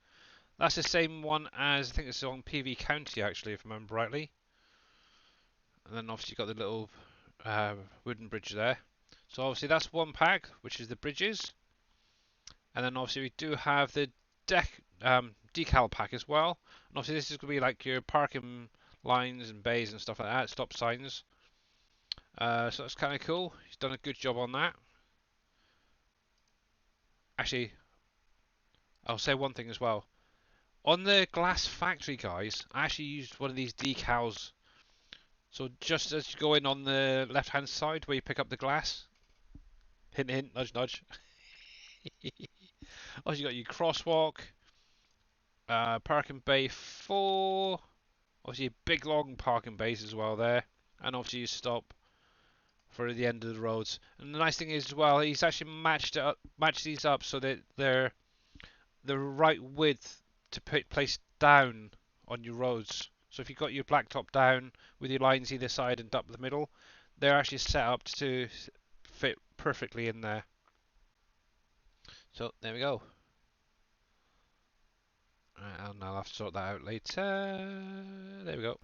That's the same one as I think it's on PV County actually, if I remember rightly. And then obviously you got the little wooden bridge there. So obviously that's one pack, which is the bridges. And then obviously we do have the decal pack as well. And obviously this is going to be like your parking lines and bays and stuff like that, stop signs. So that's kind of cool. He's done a good job on that. Actually, I'll say one thing as well. On the glass factory, guys, I actually used one of these decals. So just as you go in on the left-hand side where you pick up the glass, hint, hint, nudge, nudge. Oh, you got your crosswalk, parking bay 4, obviously big long parking bays as well there, and obviously you stop for the end of the roads. And the nice thing is as well, he's actually matched these up so that they're the right width to place down on your roads. So if you've got your blacktop down with your lines either side and up the middle, they're actually set up to fit perfectly in there. So there we go. Right, I'll have to sort that out later. There we go.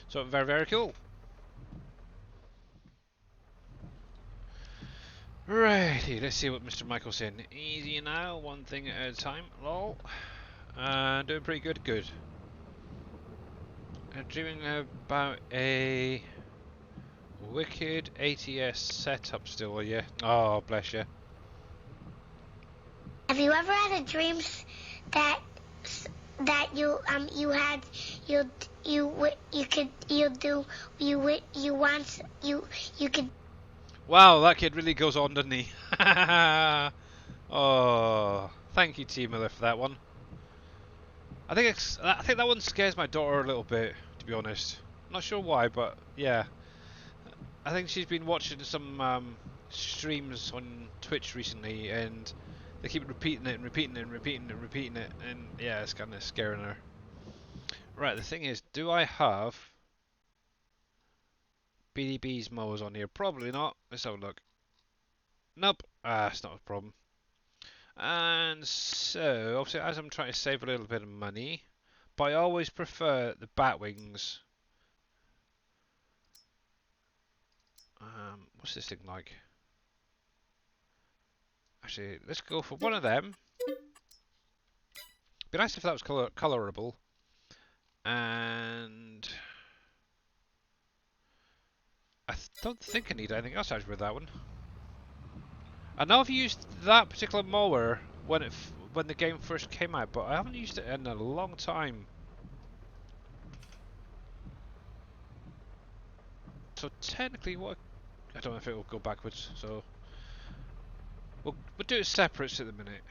So very, very cool. Righty, let's see what Mr. Michael's saying. Easy now, one thing at a time. Lol. Doing pretty good. Good. Dreaming about a wicked ATS setup still, are you? Oh, bless you. Have you ever had a dream that you could? Wow, that kid really goes on, doesn't he? Oh, thank you, T Miller, for that one. I think that one scares my daughter a little bit, to be honest. I'm not sure why, but yeah. I think she's been watching some streams on Twitch recently, and they keep repeating it and repeating it and repeating it and repeating it, and yeah, it's kind of scaring her. Right, the thing is, do I have BDB's mowers on here? Probably not. Let's have a look. Nope. It's not a problem. And so, obviously, as I'm trying to save a little bit of money, but I always prefer the Batwings. What's this thing like? Actually, let's go for one of them. Be nice if that was colorable. And I don't think I need anything else actually with that one. I know I've used that particular mower when the game first came out, but I haven't used it in a long time. So technically, I don't know if it will go backwards. So we'll do it separate at the minute.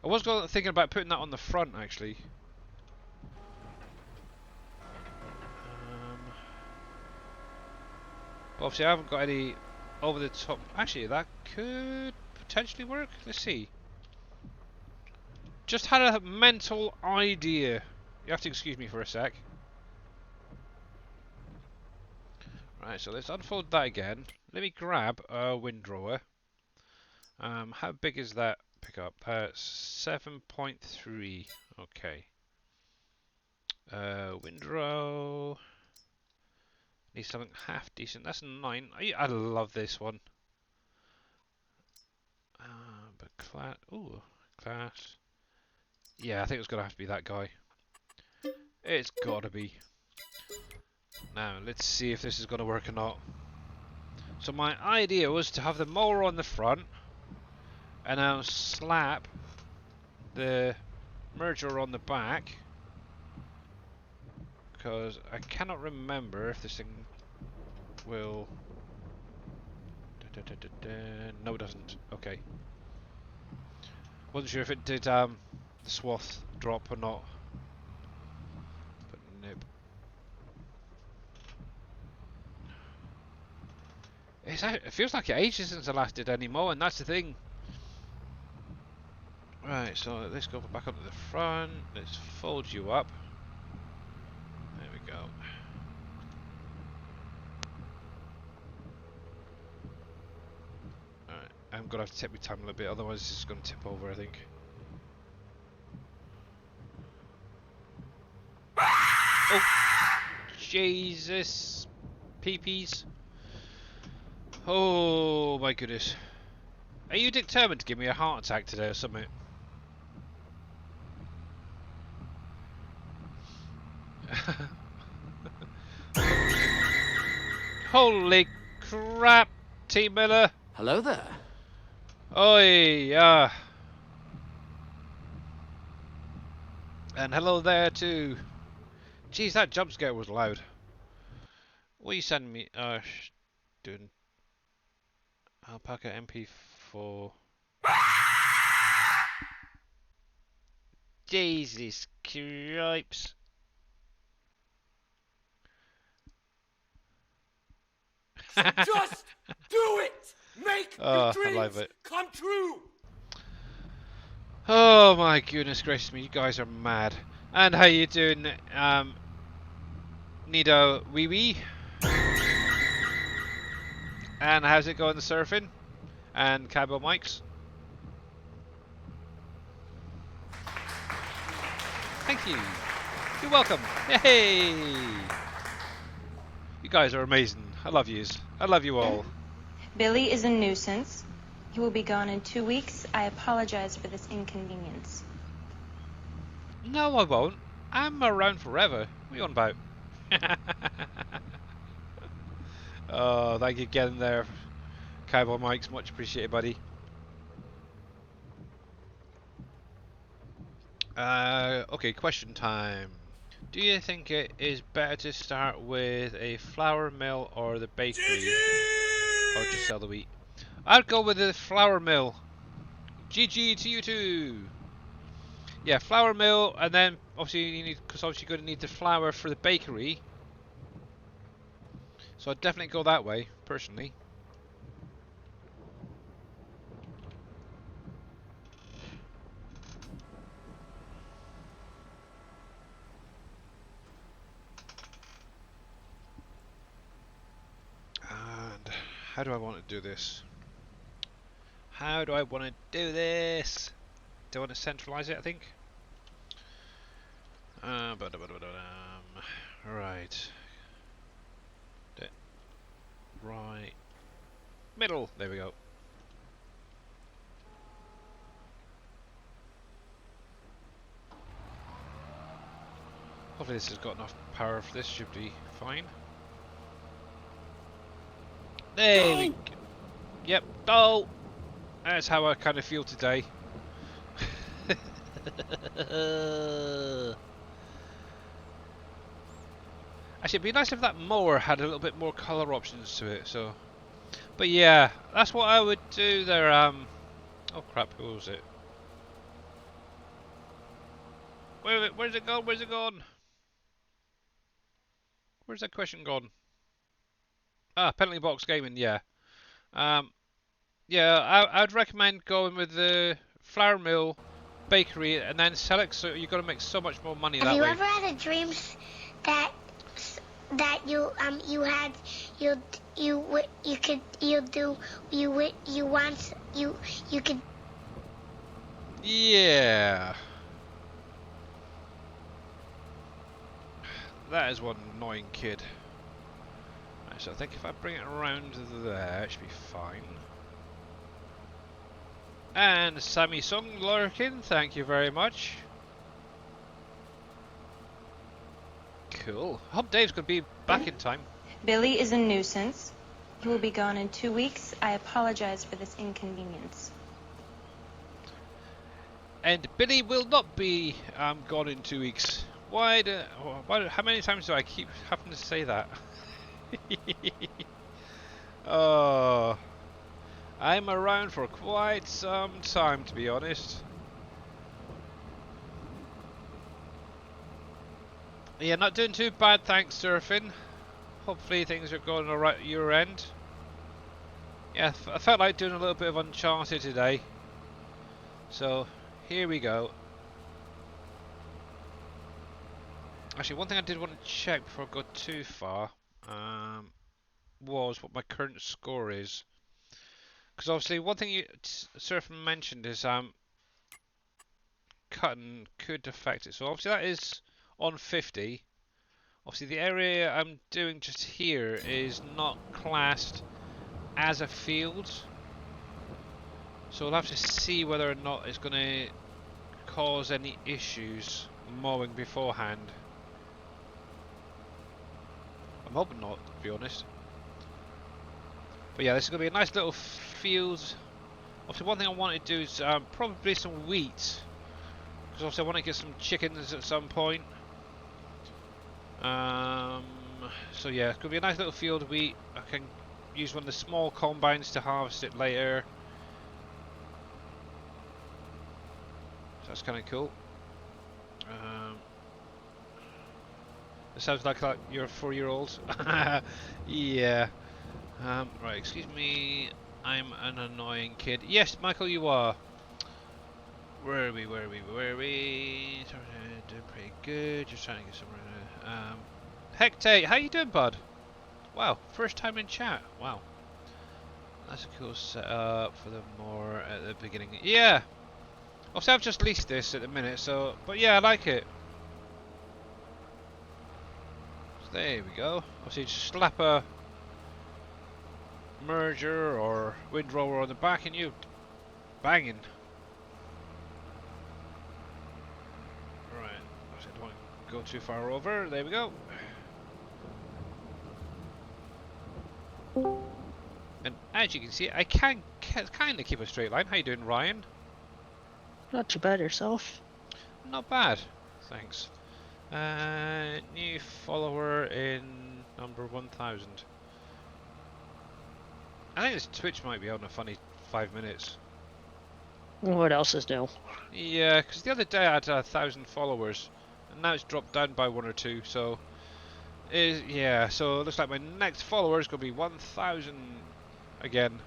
I was thinking about putting that on the front actually. But obviously I haven't got any over the top. Actually, that could potentially work. Let's see. Just had a mental idea. You have to excuse me for a sec. Right, so let's unfold that again. Let me grab a windrower. How big is that pickup? 7.3. Okay. Windrow. Need something half decent. That's 9. I love this one. But class. Ooh, class. Yeah, I think it's gonna have to be that guy. It's gotta be. Now, let's see if this is gonna work or not. So my idea was to have the mower on the front, and now slap the merger on the back. Because I cannot remember if this thing will... No, it doesn't. Okay. Wasn't sure if it did the swath drop or not. But nope. It feels like ages since I last did any more, and that's the thing. Right, so let's go back up to the front. Let's fold you up. There we go. Alright, I'm gonna have to take my time a little bit, otherwise this is gonna tip over, I think. Oh! Jesus! Peepees. Oh my goodness. Are you determined to give me a heart attack today or something? Holy crap, T Miller! Hello there. Oi, and hello there too. Jeez, that jump scare was loud. What are you sending me? Doing Alpaca MP4. Jesus Christ. So just do it! Make your dreams come true! Oh my goodness gracious me, you guys are mad. And how you doing, Nido Wee Wee? And how's it going, the surfing? And Cabo Mics? Thank you. You're welcome. Hey! You guys are amazing. I love yous. I love you all. Billy is a nuisance. He will be gone in 2 weeks. I apologize for this inconvenience. No, I won't. I'm around forever. What are you on about? Oh, thank you again there, Cowboy Mike's. Much appreciated, buddy. Okay, question time. Do you think it is better to start with a flour mill or the bakery, or just sell the wheat? I'd go with the flour mill. GG to you too. Yeah, flour mill, and then obviously you need, because obviously you're going to need the flour for the bakery. So I'd definitely go that way, personally. And how do I want to do this? How do I want to do this? Do I want to centralize it, I think? Right. Right. Middle. There we go. Hopefully this has got enough power for this. Should be fine. There we go. Yep. Oh! That's how I kind of feel today. Actually, it'd be nice if that mower had a little bit more colour options to it. So, but yeah, that's what I would do there. Oh crap! Who was it? Where's it gone? Where's it gone? Where's that question gone? Ah, penalty box gaming. Yeah. Yeah, I'd recommend going with the flour mill, bakery, and then sell it. So you're gonna make so much more money that way. Have you ever had a dream that you had you could Yeah. That is one annoying kid. Right, so I think if I bring it around there, it should be fine. And Sammy Sung lurking, thank you very much. Cool. I hope Dave's going to be back in time. Billy is a nuisance. He will be gone in 2 weeks. I apologize for this inconvenience. And Billy will not be gone in 2 weeks. Why? How many times do I keep having to say that? Oh, I'm around for quite some time, to be honest. Yeah, not doing too bad, thanks, Surfing. Hopefully things are going alright at your end. Yeah, I felt like doing a little bit of Uncharted today. So, here we go. Actually, one thing I did want to check before I go too far was what my current score is. Because obviously, one thing Surfing mentioned is cutting could affect it. So obviously that is on 50. Obviously the area I'm doing just here is not classed as a field. So we'll have to see whether or not it's going to cause any issues mowing beforehand. I'm hoping not, to be honest. But yeah, this is going to be a nice little field. Obviously one thing I want to do is probably some wheat. Because obviously I want to get some chickens at some point. So yeah, it's going to be a nice little field of wheat. I can use one of the small combines to harvest it later. So that's kind of cool. It sounds like you're a 4-year-old. Yeah. Right, excuse me. I'm an annoying kid. Yes, Michael, you are. Where are we? Doing pretty good. Just trying to get somewhere. Hectate, how you doing, bud? Wow, first time in chat. Wow. That's a cool setup for the more at the beginning. Yeah. Obviously, I've just leased this at the minute, so... But yeah, I like it. There we go. Obviously, just slap a merger or windrower on the back and you banging. Right, I don't want to go too far over. There we go. And as you can see, I can kind of keep a straight line. How you doing, Ryan? Not too bad yourself. Not bad, thanks. New follower in number 1000. I think this Twitch might be on a funny 5 minutes. What else is new? Yeah, because the other day I had 1,000 followers, and now it's dropped down by 1 or 2. So, yeah. So it looks like my next follower is going to be 1,000 again.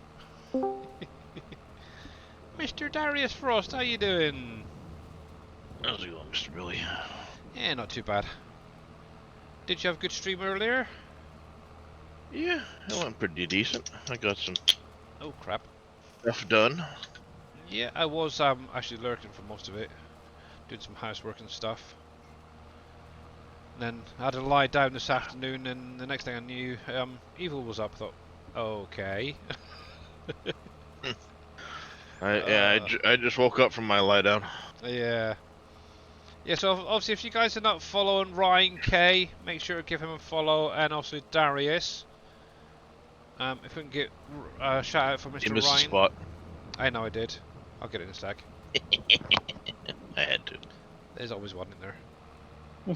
Mr. Darius Frost, how you doing? How's it going, Mr. Billy? Yeah, not too bad. Did you have a good stream earlier? Yeah, it went pretty decent. I got some Oh crap. stuff done. Yeah, I was actually lurking for most of it, doing some housework and stuff. And then I had to lie down this afternoon, and the next thing I knew, Evil was up. I thought, okay. I just woke up from my lie down. Yeah. Yeah, so obviously if you guys are not following Ryan K, make sure to give him a follow, and also Darius. If we can get a shout out for Mr. You missed the Ryan. spot. I know I did. I'll get it in a sec. I had to. There's always one in there.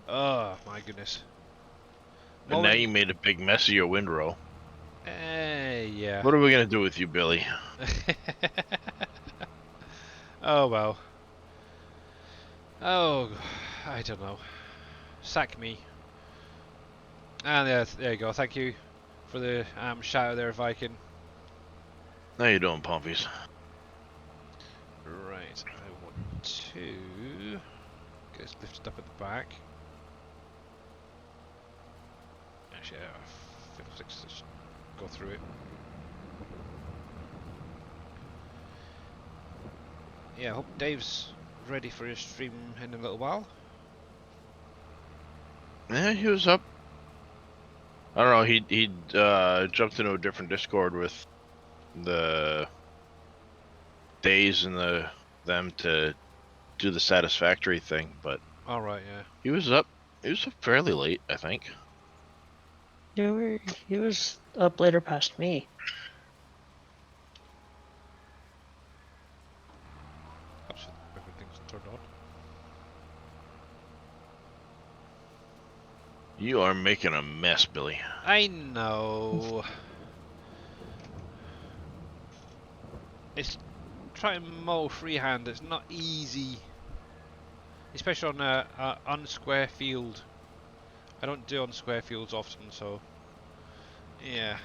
Oh my goodness. And now you made a big mess of your windrow. Yeah. What are we gonna do with you, Billy? Oh well. Oh, I don't know. Sack me. And yeah, there you go. Thank you for the shout out there, Viking. How you doing, Pompies? Right, I want to get this lifted up at the back. Actually, 56, let's go through it. Yeah, I hope Dave's ready for his stream in a little while. Yeah, he was up. I don't know. He jumped into a different Discord with the Days and them to do the satisfactory thing, but All right, yeah. he was up. He was up fairly late, I think. He was up later past me. Actually, everything's turned on. You are making a mess, Billy. I know. It's trying to mow freehand. It's not easy, especially on a unsquare field. I don't do unsquare fields often, so yeah.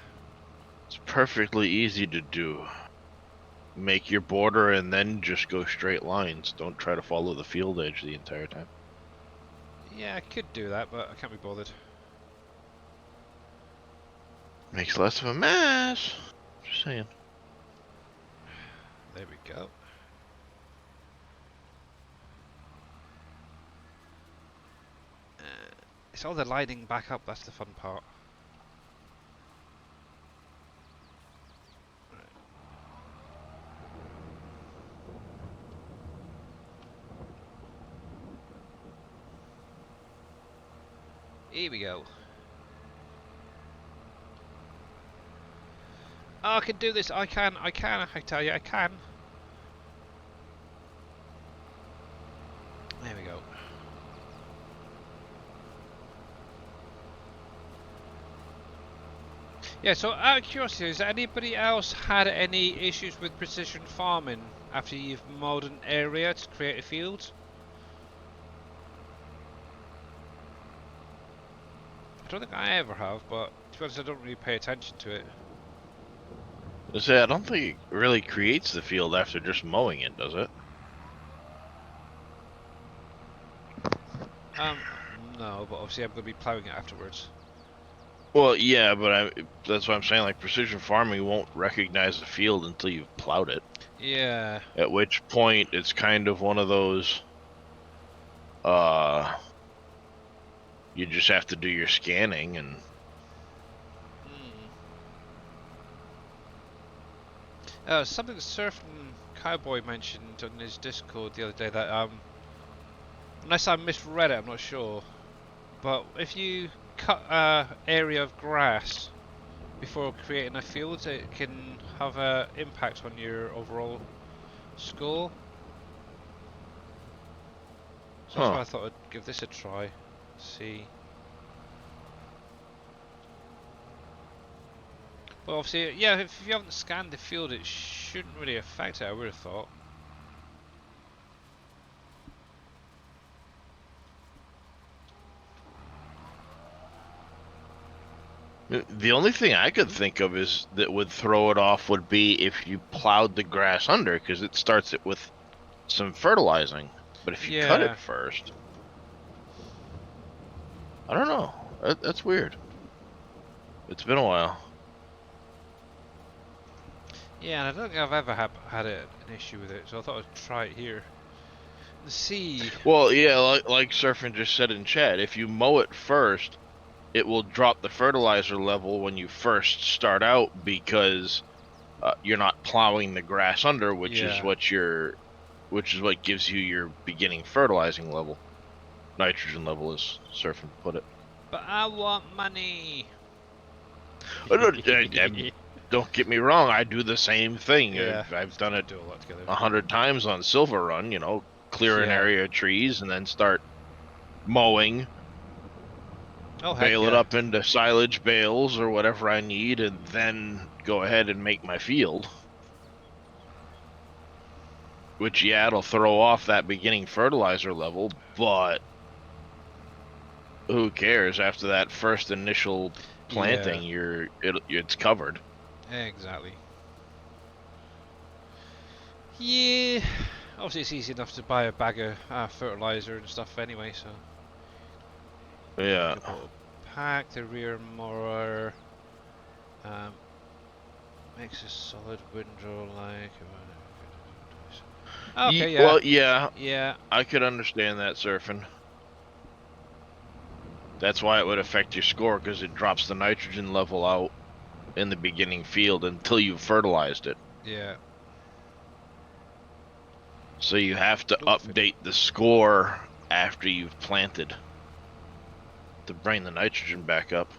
It's perfectly easy to do. Make your border and then just go straight lines. Don't try to follow the field edge the entire time. Yeah, I could do that, but I can't be bothered. Makes less of a mess. Just saying. There we go. It's all the lighting back up, that's the fun part. Right. Here we go. Oh, I can do this, I can, I tell you, I can. There we go. Yeah, so out of curiosity, has anybody else had any issues with precision farming after you've mowed an area to create a field? I don't think I ever have, but to be honest, I don't really pay attention to it. I don't think it really creates the field after just mowing it, does it? No, but obviously I'm going to be ploughing it afterwards. Well, yeah, but that's what I'm saying. Like, precision farming won't recognize the field until you've plowed it. Yeah. At which point, it's kind of one of those, You just have to do your scanning and. Something Surfing Cowboy mentioned on his Discord the other day that unless I misread it, I'm not sure. But if you cut an area of grass before creating a field, it can have an impact on your overall score. So that's why I thought I'd give this a try. See. Well, obviously, yeah, if you haven't scanned the field, it shouldn't really affect it, I would have thought. The only thing I could think of is that would throw it off would be if you plowed the grass under, because it starts it with some fertilizing. But if you cut it first, I don't know. That's weird. It's been a while. Yeah, and I don't think I've ever had an issue with it, so I thought I'd try it here. Let's see. Well, yeah, like Surfing just said in chat, if you mow it first, it will drop the fertilizer level when you first start out because you're not plowing the grass under, which is what gives you your beginning fertilizing level, nitrogen level, as Surfing put it. But I want money. Don't get me wrong, I do the same thing. Yeah, I've done it do a lot together. 100 times on Silver Run. Clear an area of trees and then start mowing. Bale it up into silage bales or whatever I need, and then go ahead and make my field. Which, yeah, it'll throw off that beginning fertilizer level, but who cares? After that first initial planting, it's covered. Exactly. Yeah. Obviously, it's easy enough to buy a bag of fertilizer and stuff anyway, so. Yeah. Pack the rear mower. Makes a solid windrow like. Okay, yeah. Well, yeah. Yeah. I could understand that, Surfing. That's why it would affect your score, because it drops the nitrogen level out in the beginning field until you've fertilized it. Yeah. So you have to update the score after you've planted to bring the nitrogen back up.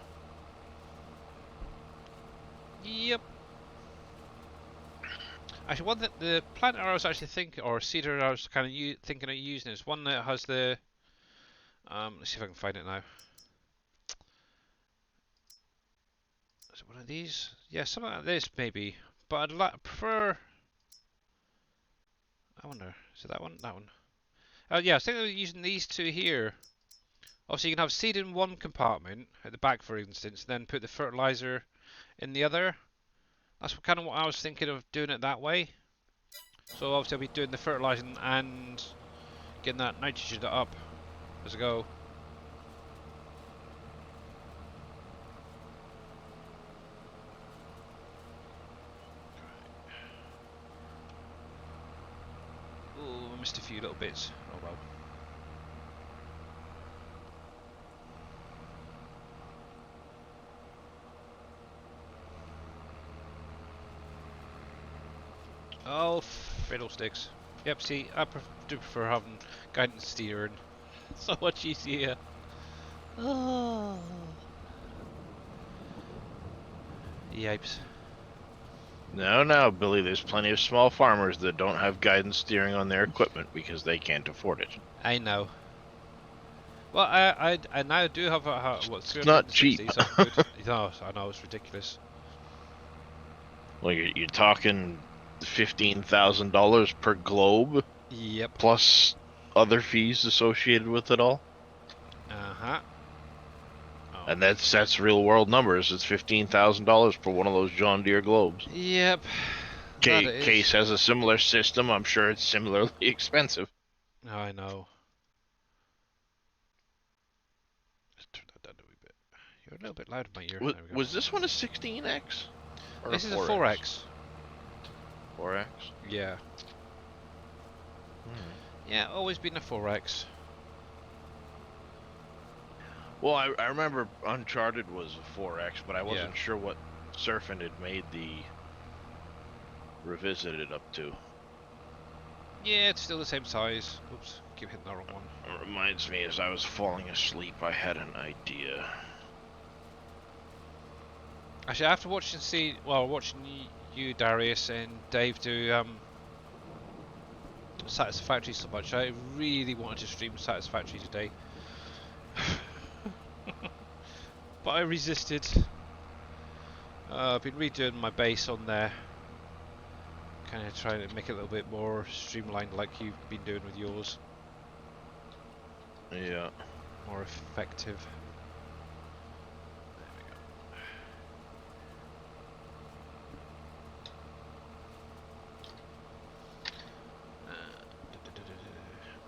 Yep. Actually, one that the planter I was actually thinking, or seeder I was kind of thinking of using is one that has the. Let's see if I can find it now. Is it one of these? Yeah, something like this maybe. But I'd prefer. I wonder, is it that one? That one. Oh yeah, I was thinking of using these two here. Obviously, you can have seed in one compartment at the back, for instance, then put the fertilizer in the other. That's kind of what I was thinking of doing it that way. So obviously I'll be doing the fertilizing and getting that nitrogen up as I go. Oh, I missed a few little bits. Oh well. Oh, fiddlesticks. Yep, see, I do prefer having guidance steering. So much easier. Oh. Yipes. No, Billy, there's plenty of small farmers that don't have guidance steering on their equipment because they can't afford it. I know. Well, I now do have a what? It's not cheap. So good. No, I know it's ridiculous. Well, you're talking $15,000 per globe. Yep. Plus other fees associated with it all. Uh-huh. Oh. And that's real world numbers. It's $15,000 for one of those John Deere globes. Yep. Case has a similar system. I'm sure it's similarly expensive. I know. Let's turn that down a wee bit. You're a little bit loud in my ear. Was this one a 16X? This is a 4X. 4X? Yeah. Yeah, always been a 4X. Well, I remember Uncharted was a 4X, but I Yeah. wasn't sure what Surfing had made the Revisited up to. Yeah, it's still the same size. Oops, keep hitting the wrong one. It reminds me, as I was falling asleep, I had an idea. Actually, after watching you, Darius, and Dave do Satisfactory so much, I really wanted to stream Satisfactory today. But I resisted. I've been redoing my base on there. Kind of trying to make it a little bit more streamlined like you've been doing with yours. Yeah. More effective. There we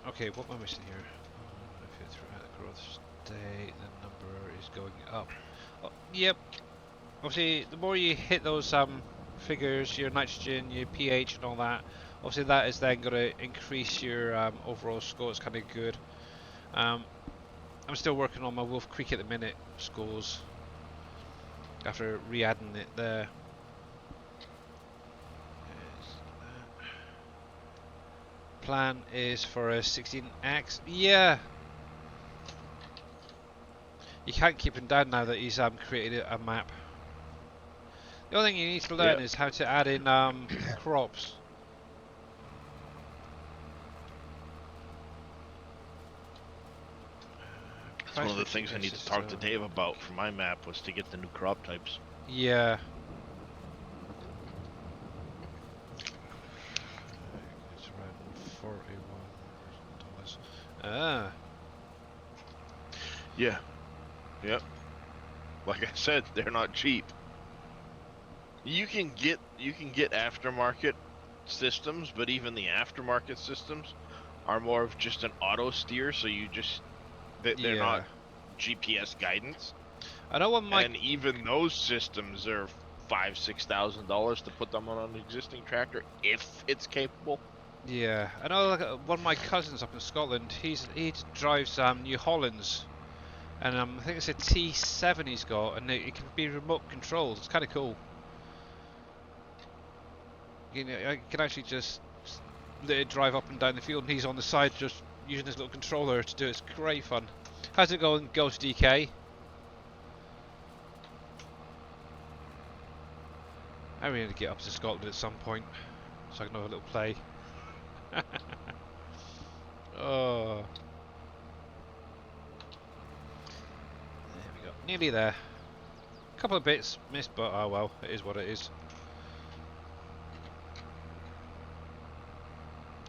go. Okay, what am I missing here? If it's throughout the growth state, the number is going up. Oh, yep. Obviously, the more you hit those figures, your nitrogen, your pH, and all that, obviously that is then going to increase your overall score. It's kind of good. I'm still working on my Wolf Creek at the minute scores after re-adding it there. Plan is for a 16x. Yeah. You can't keep him down now that he's created a map. The only thing you need to learn is how to add in crops. That's one of the things I need to talk to Dave about for my map, was to get the new crop types. Yeah. It's around $41. Ah. Yeah. Yep. Like I said, they're not cheap. You can get aftermarket systems, but even the aftermarket systems are more of just an auto steer, so you just they're not GPS guidance. I know one and even those systems are $5,000-$6,000 to put them on an existing tractor if it's capable. Yeah, I know. Like, one of my cousins up in Scotland, he drives New Hollands, and I think it's a T7 he's got, and it can be remote controlled. It's kind of cool. You know, I can actually just let it drive up and down the field, and he's on the side just using his little controller to do it. It's great fun. How's it going, Ghost DK? I really need to get up to Scotland at some point, so I can have a little play. Oh. There we go. Nearly there. A couple of bits missed, but oh well, it is what it is.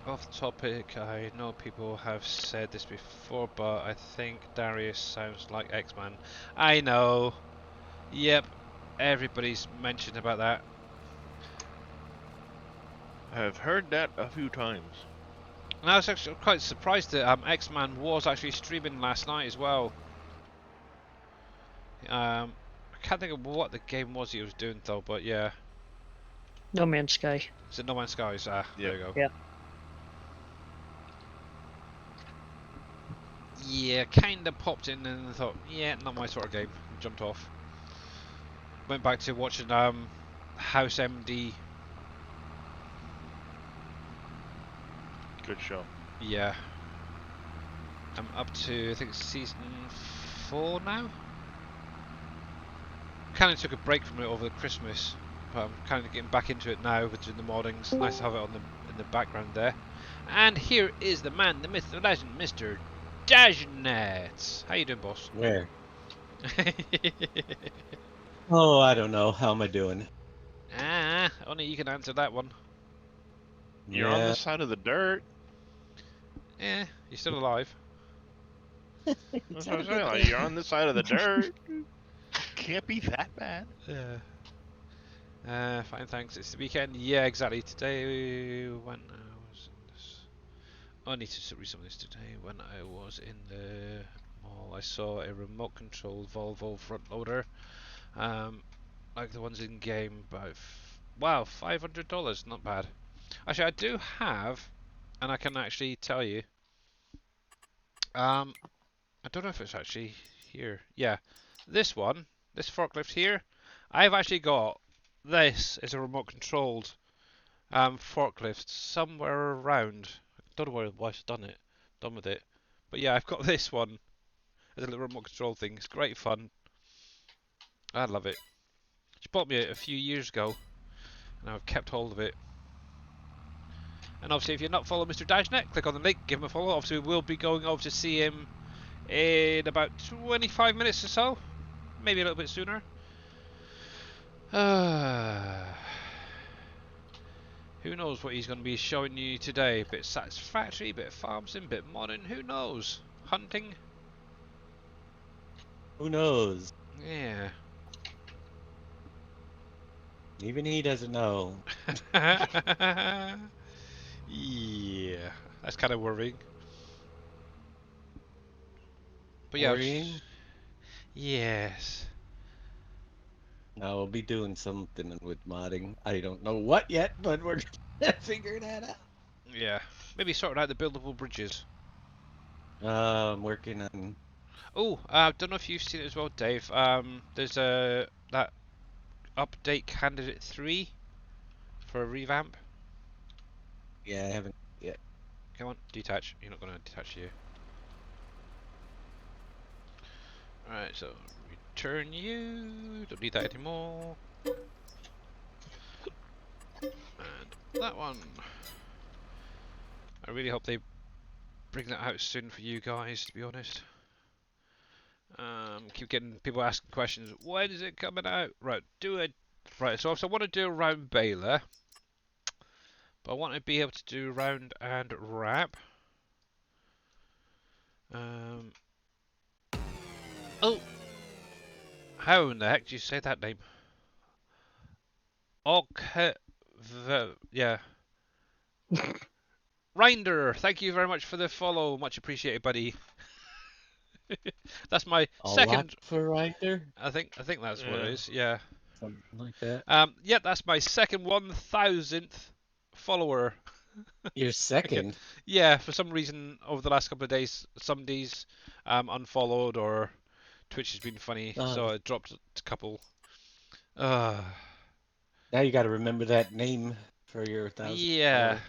Off topic, I know people have said this before, but I think Darius sounds like X-Man. I know. Yep. Everybody's mentioned about that. I've heard that a few times. And I was actually quite surprised that X-Man was actually streaming last night as well. I can't think of what the game was he was doing though, but yeah. No Man's Sky. Is it No Man's Skies? Ah, there you go. Yeah. Yeah, kinda popped in and thought, yeah, not my sort of game. Jumped off. Went back to watching House MD. Good show. Yeah. I'm up to, I think, season 4 now. Kind of took a break from it over the Christmas, but I'm kind of getting back into it now with doing the modding. It's nice to have it on in the background there. And here is the man, the myth, the legend, Mr. Dajnet. How you doing, boss? Where? Oh, I don't know. How am I doing? Only you can answer that one. You're on the side of the dirt. Yeah, you're still alive. That's what I'm saying. Like, you're on the side of the dirt. Can't be that bad. Yeah. Fine, thanks. It's the weekend. Yeah, exactly. Today, when I was in this... I need to read some of this today. When I was in the mall, I saw a remote controlled Volvo front loader. Like the ones in game, about wow, $500, not bad. Actually, I do have, and I can actually tell you. I don't know if it's actually here. Yeah, this one, this forklift here, I've actually got this as a remote controlled forklift somewhere around. I don't know where the wife's done with it. But yeah, I've got this one as a little remote control thing. It's great fun. I love it. She bought me it a few years ago, and I've kept hold of it. And obviously, if you're not following Mr. Dashnet, click on the link, give him a follow. Obviously, we'll be going over to see him in about 25 minutes or so, maybe a little bit sooner. Who knows what he's going to be showing you today? Bit satisfactory, bit farm sim, bit modern. Who knows? Hunting. Who knows? Yeah. Even he doesn't know. Yeah, that's kind of worrying. But yeah, Worrying? yes. No, we'll be doing something with modding. I don't know what yet, but we're gonna figure that out. Yeah, maybe sorting out the buildable bridges. I'm working on. Oh, I don't know if you've seen it as well, Dave. There's that update candidate 3 for a revamp. Yeah, I haven't yet. Come on, detach. You're not going to detach you. Alright, so return you. Don't need that anymore. And that one. I really hope they bring that out soon for you guys, to be honest. Keep getting people asking questions. When is it coming out? Right, do it. Right, so I want to do a round baler, but I want to be able to do round and wrap. Oh, how in the heck do you say that name? Okay, yeah. Rinder, thank you very much for the follow. Much appreciated, buddy. That's my A second. lot for Rider? I think that's what it is. Yeah. Something like that. Yeah, that's my second 1,000th follower. Your second? Yeah, for some reason over the last couple of days, somebody's unfollowed or Twitch has been funny, so I dropped a couple. Now you got to remember that name for your 1,000 Yeah. follower.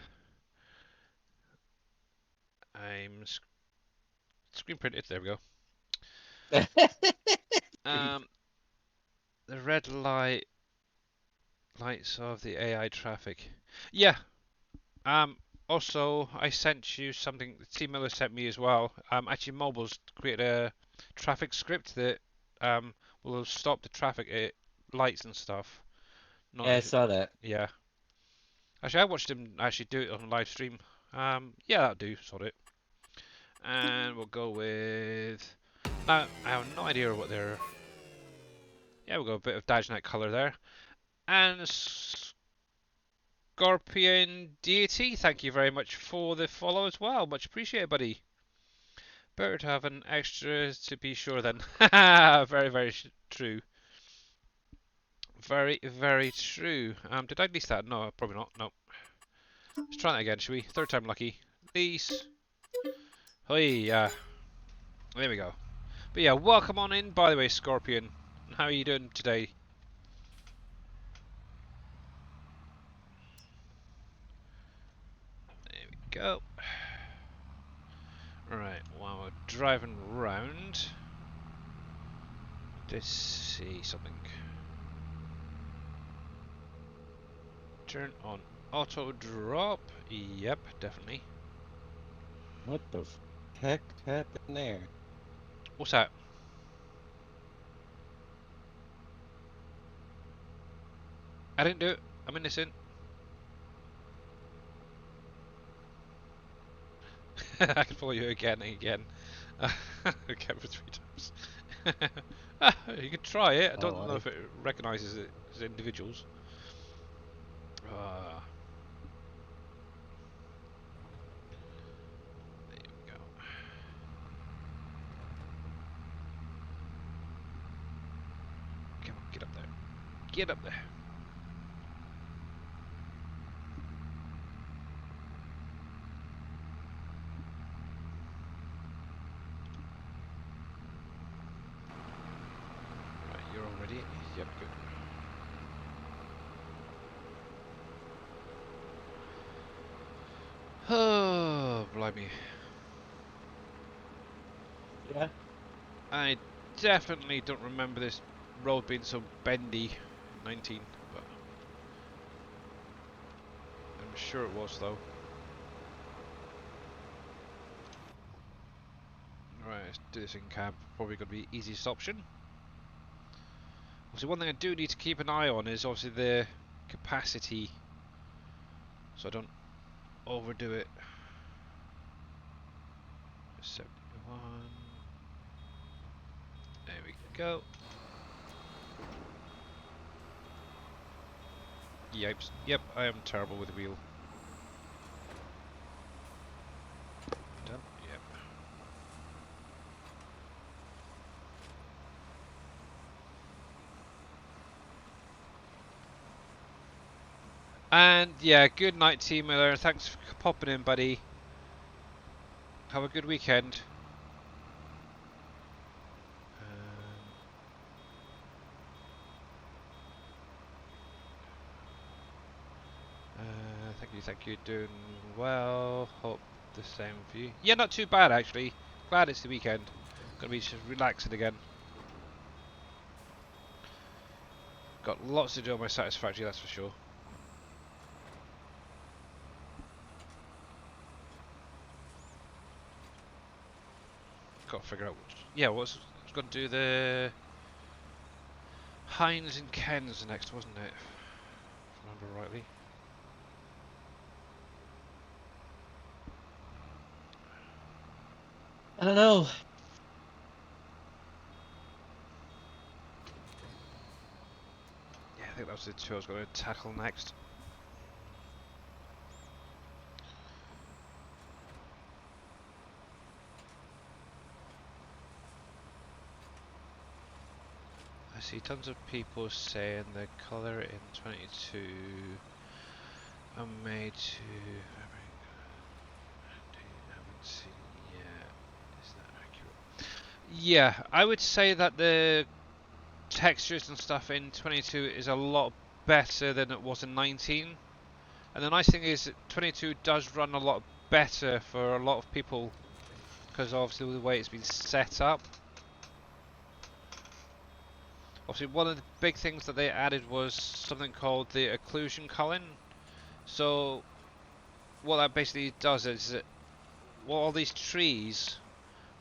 I'm screen printed. There we go. The red lights of the AI traffic. Yeah. Also, I sent you something that T Miller sent me as well. Actually, Mobile's created a traffic script that will stop the traffic at lights and stuff. Not Yeah, I saw that. Yeah. Actually, I watched him actually do it on a live stream. Yeah, that'll do. Sort it. And we'll go with. Now, I have no idea what they're. Yeah, we'll go a bit of Dajnight colour there. And Scorpion Deity, thank you very much for the follow as well. Much appreciated, buddy. Better to have an extra to be sure then. Very, very true. Very, very true. Did I lease that? No, probably not. No. Let's try that again, shall we? Third time lucky. Lease. Hoi, yeah. There we go. But yeah, welcome on in, by the way, Scorpion. How are you doing today? There we go. Right, while we're driving round, let's see something. Turn on auto drop. Yep, definitely. What the heck happened there? What's that? I didn't do it. I'm innocent. I can follow you again and again. Again for 3 times. You could try it. I don't know if it recognises it as individuals. There we go. Come on, get up there. Get up there. Yep, good. Oh, blimey. Yeah. I definitely don't remember this road being so bendy in 19, but I'm sure it was though. Right, let's do this in cab. Probably going to be the easiest option. Obviously, one thing I do need to keep an eye on is obviously the capacity, so I don't overdo it. 71. There we go. Yipes. Yep, I am terrible with the wheel. Done. Yep. And yeah, good night, Team Miller. Thanks for popping in, buddy. Have a good weekend. Thank you. Doing well. Hope the same for you. Yeah, not too bad actually. Glad it's the weekend. Gonna be just relaxing again. Got lots to do on my Satisfactory, that's for sure. Got to figure out which. Yeah, I was going to do the Heinz and Ken's next, wasn't it? If I remember rightly. I don't know. Yeah, I think that was the two I was going to tackle next. I see tons of people saying the colour in 22 are made to. I haven't seen yet. Is that accurate? Yeah, I would say that the textures and stuff in 22 is a lot better than it was in 19. And the nice thing is that 22 does run a lot better for a lot of people because obviously the way it's been set up. Obviously one of the big things that they added was something called the occlusion culling. So what that basically does is that all these trees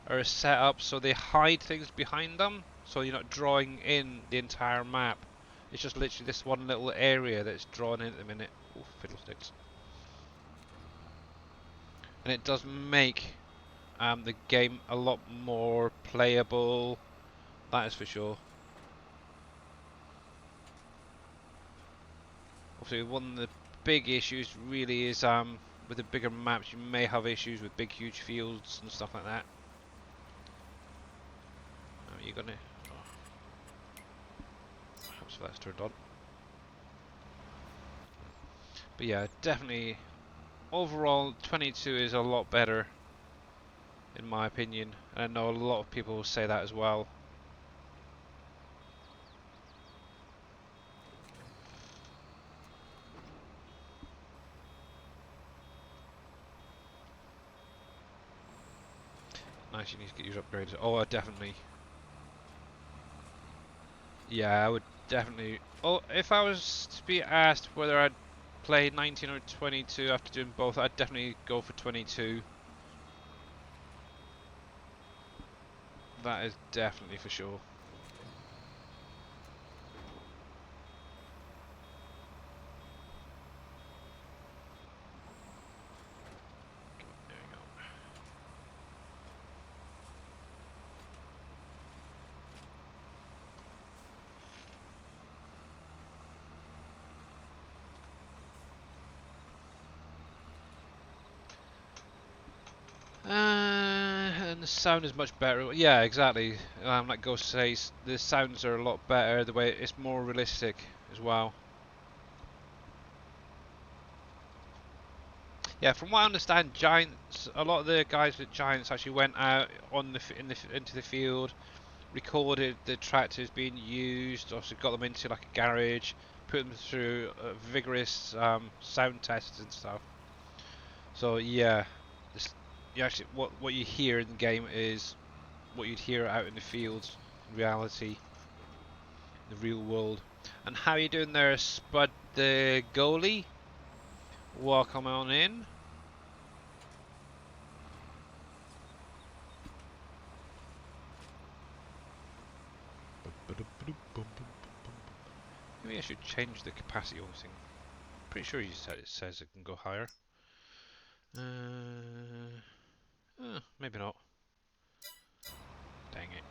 are set up so they hide things behind them, so you're not drawing in the entire map. It's just literally this one little area that's drawn in at the minute. Oh, fiddlesticks. And it does make the game a lot more playable, that is for sure. Obviously one of the big issues really is with the bigger maps you may have issues with big huge fields and stuff like that. Are you gonna... Perhaps that's turned on. But yeah, definitely overall 22 is a lot better in my opinion, and I know a lot of people say that as well. Nice, you need to get yours upgraded. Oh, definitely. Yeah, I would definitely. Oh, if I was to be asked whether I'd play 19 or 22 after doing both, I'd definitely go for 22. That is definitely for sure. There we go. And the sound is much better. Yeah, exactly. Like Ghost says, the sounds are a lot better. The way it's more realistic as well. Yeah, from what I understand, Giants. A lot of the guys with Giants actually went out on into the field recorded the tractors being used, also got them into like a garage, put them through vigorous sound tests and stuff. So yeah, you actually what you hear in the game is what you'd hear out in the fields in reality, in the real world. And how you doing there, Spud the goalie? Welcome on in. Maybe I should change the capacity on this thing. Pretty sure you said it says it can go higher. Maybe not. Dang it.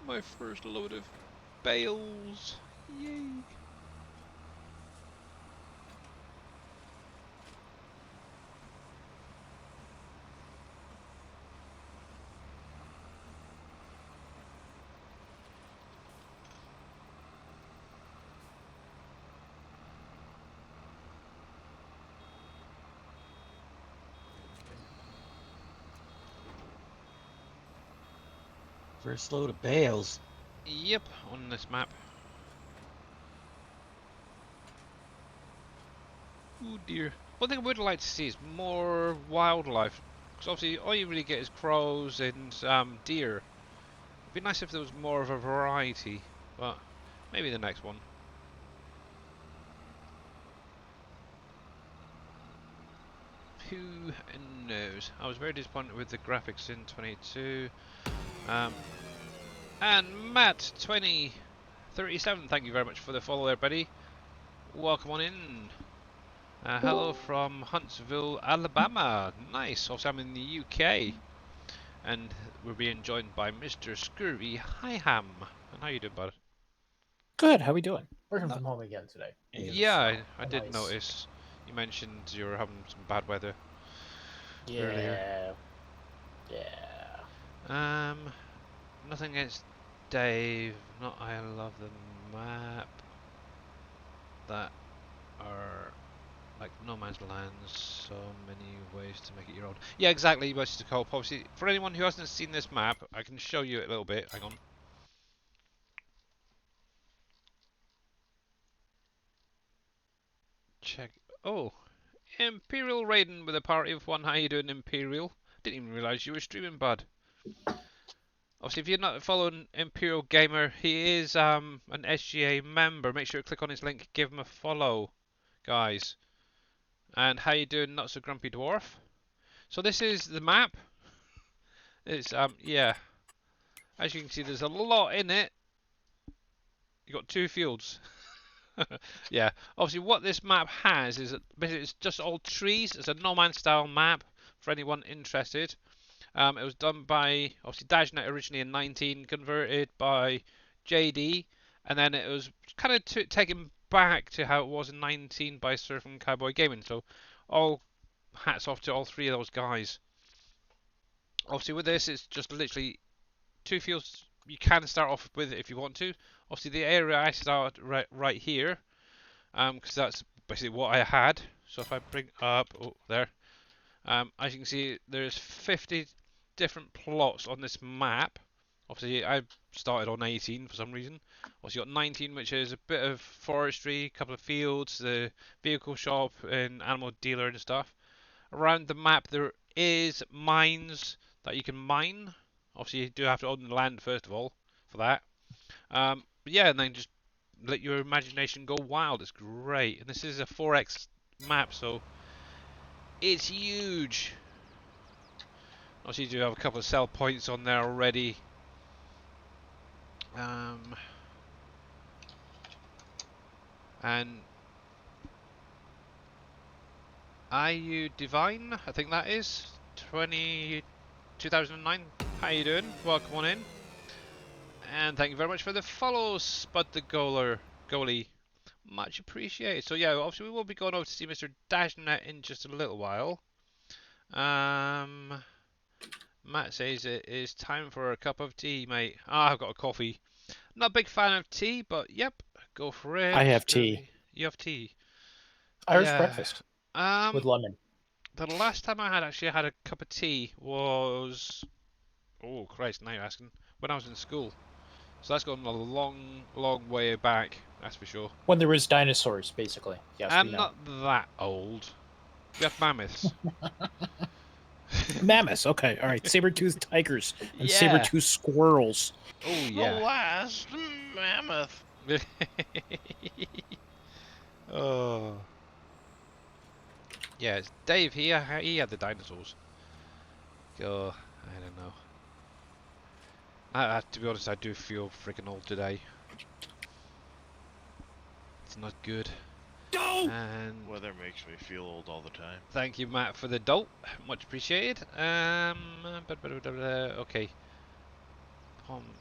My first load of bales. Yay. First load of bales. Yep, on this map. Oh dear. One thing I would like to see is more wildlife. Because obviously all you really get is crows and deer. It'd be nice if there was more of a variety. But maybe the next one. Who knows? I was very disappointed with the graphics in 22. And Matt 2037, thank you very much for the follow there, buddy. Welcome on in. Hello from Huntsville, Alabama. Nice. Also, I'm in the UK, and we're being joined by Mr. Scurvy Highham. And how you doing, bud? Good. How we doing? Working from home again today. Yeah, I did nice. notice. You mentioned you were having some bad weather Yeah. earlier. Yeah. Nothing against Dave. Not I love the map. That are like no man's land. So many ways to make it your own. Yeah, exactly. Mr. Cope. Obviously, for anyone who hasn't seen this map, I can show you it a little bit. Hang on. Check. Oh, Imperial Raiden with a party of one. How you doing, Imperial? Didn't even realise you were streaming, bud. Obviously, if you're not following Imperial Gamer, he is an SGA member. Make sure to click on his link, give him a follow, guys. And how you doing, Not So Grumpy Dwarf? So this is the map. It's yeah. As you can see, there's a lot in it. You got 2 fields. Yeah. Obviously, what this map has is basically it's just all trees. It's a No Man's style map for anyone interested. It was done by, obviously, Dajnet originally in 19, converted by JD, and then it was kind of taken back to how it was in 19 by Surf and Cowboy Gaming. So, all hats off to all 3 of those guys. Obviously, with this, it's just literally 2 fields you can start off with if you want to. Obviously, the area I start right here, because that's basically what I had. So if I bring up, oh, there. As you can see, there's 50 different plots on this map. Obviously, I started on 18 for some reason. Also, you got 19, which is a bit of forestry, a couple of fields, the vehicle shop, and animal dealer and stuff. Around the map, there is mines that you can mine. Obviously, you do have to own the land first of all for that. But yeah, and then just let your imagination go wild. It's great, and this is a 4x map, so it's huge. Obviously, you do have a couple of sell points on there already. And IU Divine, I think that is 2009. How you doing? Welcome on in. And thank you very much for the follow, Spud the goalie. Much appreciated. So yeah, obviously we will be going over to see Mr. Dashnet in just a little while. Matt says it is time for a cup of tea, mate. Ah, I've got a coffee. Not a big fan of tea, but yep, go for it. I have tea. You have tea. Irish Yeah. breakfast with lemon. The last time I had a cup of tea was, oh Christ, now you're asking, when I was in school. So that's gone a long, long way back. That's for sure. When there was dinosaurs, basically. Yes, we I'm know. not that old. We have mammoths. Mammoths. Okay, all right. Saber-toothed tigers and Yeah. saber-toothed squirrels. Oh The yeah. last mammoth. Oh. Yeah, it's Dave. He had the dinosaurs. Oh, I don't know. To be honest, I do feel freaking old today. It's not good. No! And Weather makes me feel old all the time. thank you, Matt, for the dolt. Much appreciated. Okay.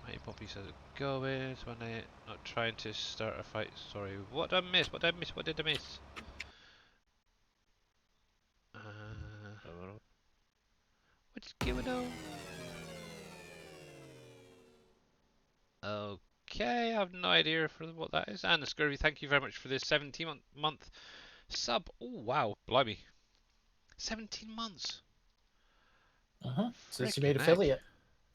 Hey, Poppy says go in. When I not trying to start a fight. Sorry. What did I miss? What did I miss? What did I miss? What's going on? Okay, I have no idea for what that is. And Scurvy, thank you very much for this 17-month sub. Oh wow, blimey, 17 months. Since you Frickin' made heck. affiliate.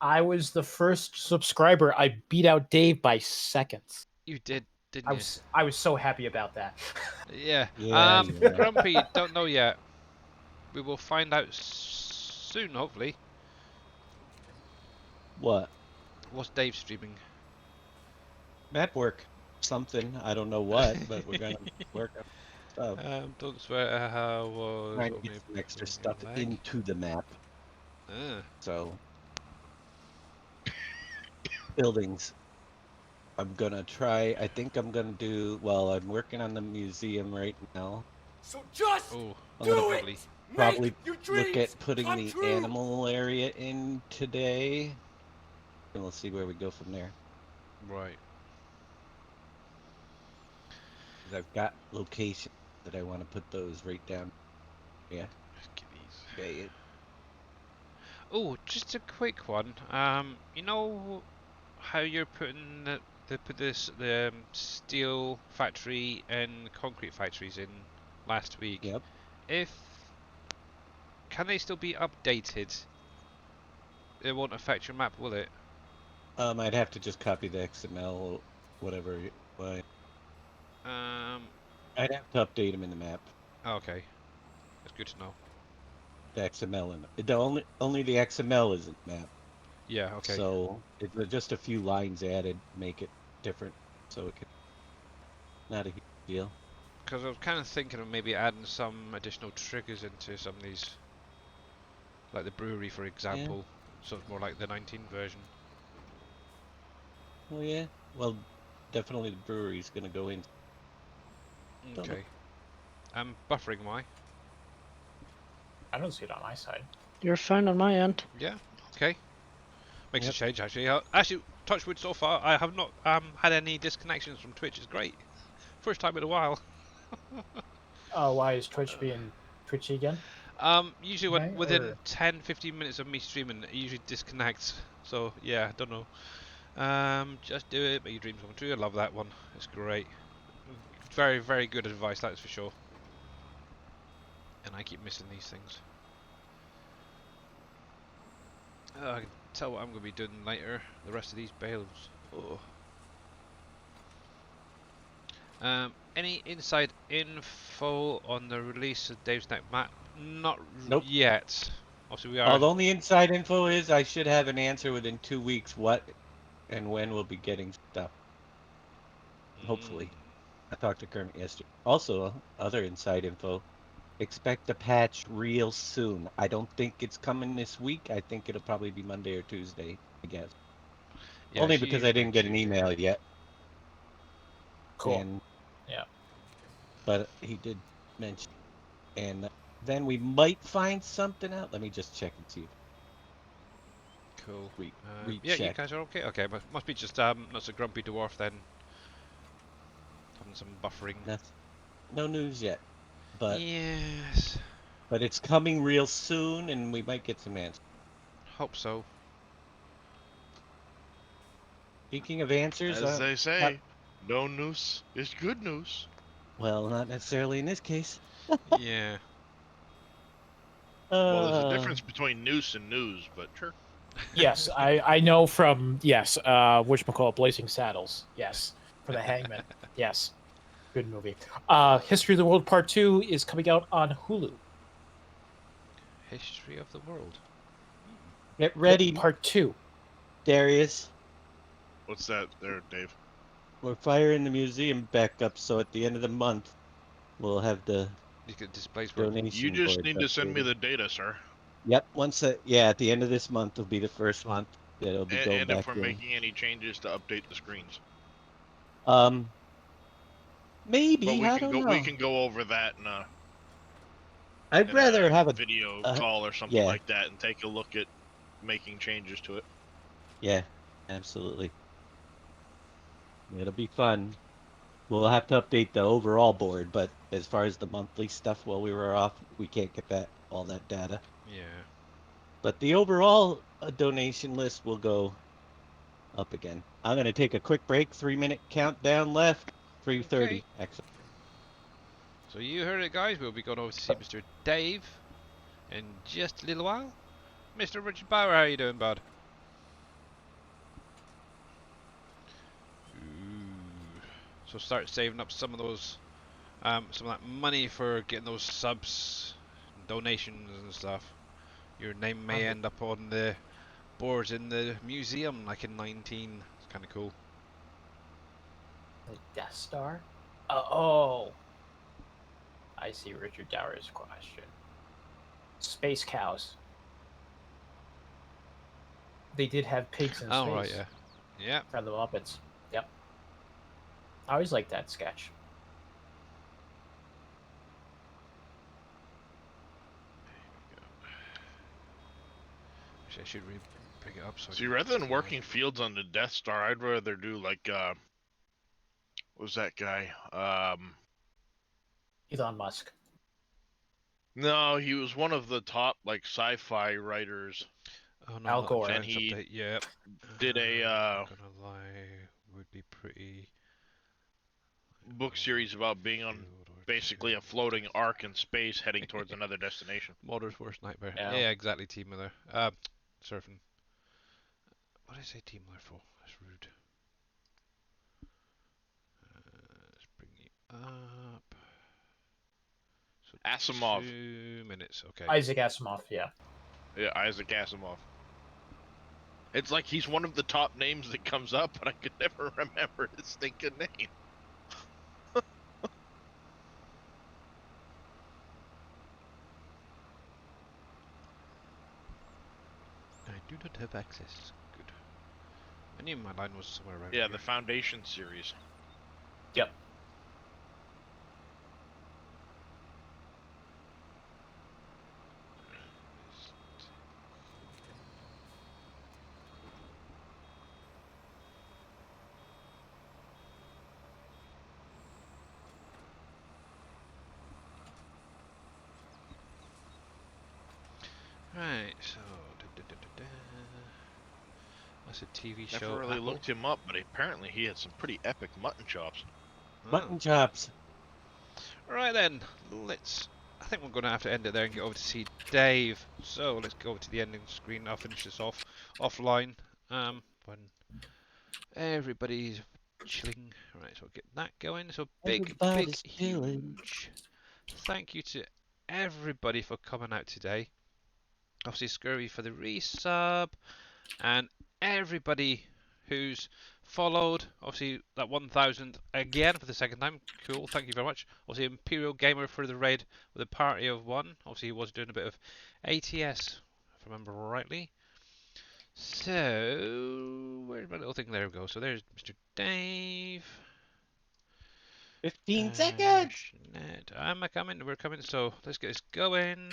I was the first subscriber. I beat out Dave by seconds. You did, didn't you? I was so happy about that. Yeah. Yeah, yeah. Grumpy, don't know yet. We will find out soon, hopefully. What? What's Dave streaming? Map work. Something. I don't know what, but we're gonna work on stuff. Don't swear how was Trying to only get some extra your stuff leg. into the map. Ah. So buildings. I'm gonna try. I think I'm gonna do. Well, I'm working on the museum right now. So just Oh, I'm gonna do it. lovely. probably Make your look dreams at putting come the true. animal area in today, and we'll see where we go from there. Right. 'Cause I've got locations that I want to put those right down. Yeah. Okay. Oh, just a quick one. You know how you're putting the steel factory and concrete factories in last week? Yep. Can they still be updated? It won't affect your map, will it? I'd have to just copy the XML, whatever. But I'd have to update them in the map. Okay, that's good to know. The XML and the only the XML is in the map. Yeah, okay. So it's just a few lines added make it different. So it can not a huge deal. Because I was kind of thinking of maybe adding some additional triggers into some of these, like the brewery, for example. So it's more like the 19 version. Oh yeah. Well, definitely the brewery's gonna go in. Okay. Buffering, why? I don't see it on my side. You're fine on my end. Yeah. Okay. Makes a change actually. Actually, touch wood, so far I have not had any disconnections from Twitch. It's great. First time in a while. Oh, why is Twitch being twitchy again? Usually Right, within or- 10-15 minutes of me streaming, it usually disconnects. So yeah, I don't know. Just do it, make your dreams come true. I love that one. It's great. Very, very good advice, that's for sure. And I keep missing these things. I can tell what I'm going to be doing later. The rest of these bales. Oh. Any inside info on the release of Dave's Neck map? Not Nope. yet. Obviously, we are. All the only inside info is I should have an answer within 2 weeks. What and when we'll be getting stuff. Hopefully. I talked to Kermit yesterday. Also, other inside info. Expect a patch real soon. I don't think it's coming this week. I think it'll probably be Monday or Tuesday, I guess. Yeah, Only it's because I usually didn't get an Tuesday. email yet. Cool. And, Yeah. but he did mention. And then we might find something out. Let me just check and see. Cool. Recheck. Yeah, you guys are okay. Okay, must be just not so grumpy dwarf then. Having some buffering. No news yet. But yes. But it's coming real soon, and we might get some answers. Hope so. Speaking of answers, as they say, no news is good news. Well, not necessarily in this case. Yeah. Well, there's a difference between noose and news, but sure. Yes, I know from whatchamacallit, Blazing Saddles. Yes, for the Hangman. Yes, good movie. History of the World Part 2 is coming out on Hulu. History of the world. Get ready, Part 2. Darius. What's that there, Dave? We're firing the museum back up, so at the end of the month, we'll have the You get displays for donation You just board need to send me updated. the data, sir. Yep. At the end of this month will be the first month that it'll be going And if back we're in. making any changes to update the screens. Maybe, But I don't know. we can go over that in I'd rather have a video call or something like that and take a look at making changes to it. Yeah, absolutely. It'll be fun. We'll have to update the overall board, but as far as the monthly stuff while we were off, we can't get all that data. Yeah. But the overall donation list will go up again. I'm going to take a quick break. 3-minute countdown left. 3:30. Okay. Excellent. So you heard it, guys. We'll be going over to see Mr. Dave in just a little while. Mr. Richard Bauer, how you doing, bud? Ooh. So start saving up some of those, some of that money for getting those subs, donations and stuff. Your name may end up on the boards in the museum, like in 19. It's kind of cool. The Death Star? Oh. I see Richard Dower's question. Space cows. They did have pigs in space. Oh, right, yeah. Yeah. From the Muppets. Yep. I always liked that sketch. Actually, I should bring it up. So See, rather than working fields on the Death Star, I'd rather do like, what was that guy? Elon Musk. No, he was one of the top like sci-fi writers. Oh no, Al Gore. And he update. Yep. did a I'm not gonna lie, would be pretty book series about being on basically a floating ark in space heading towards another destination. Mother's worst nightmare. Yeah. Yeah, exactly, Team Miller. Surfing. What did I say Team Miller for? That's rude. Let's bring you up. So Asimov. 2 minutes, okay. Isaac Asimov, yeah. Yeah, Isaac Asimov. It's like he's one of the top names that comes up, but I could never remember his stinking name. I do not have access. Good. I knew my line was somewhere around Yeah, here. the Foundation series. Yep. Right, so that's a TV show. Never really Apple. looked him up, but apparently he had some pretty epic mutton chops. Mutton chops. Right then, I think we're going to have to end it there and get over to see Dave. So let's go to the ending screen. I'll finish this off offline. When everybody's chilling. Right, so we'll get that going. So big, huge thank you to everybody for coming out today. Obviously, Scurvy for the resub, and everybody who's followed. Obviously, that 1,000 again for the second time. Cool, thank you very much. Obviously, Imperial Gamer for the raid with a party of 1. Obviously, he was doing a bit of ATS, if I remember rightly. So, where's my little thing? There we go. So there's Mr. Dave. 15 seconds. I'm coming. We're coming. So let's get this going.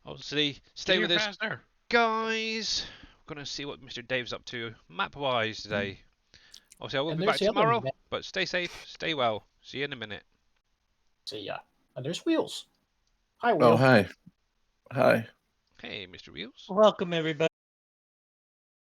Obviously, stay with us, guys. We're gonna see what Mr. Dave's up to map-wise today. Obviously, I will be back tomorrow. But stay safe, stay well. See you in a minute. See ya. And there's Wheels. Hi, Wheels. Oh, hi. Hi. Hey, Mr. Wheels. Welcome, everybody.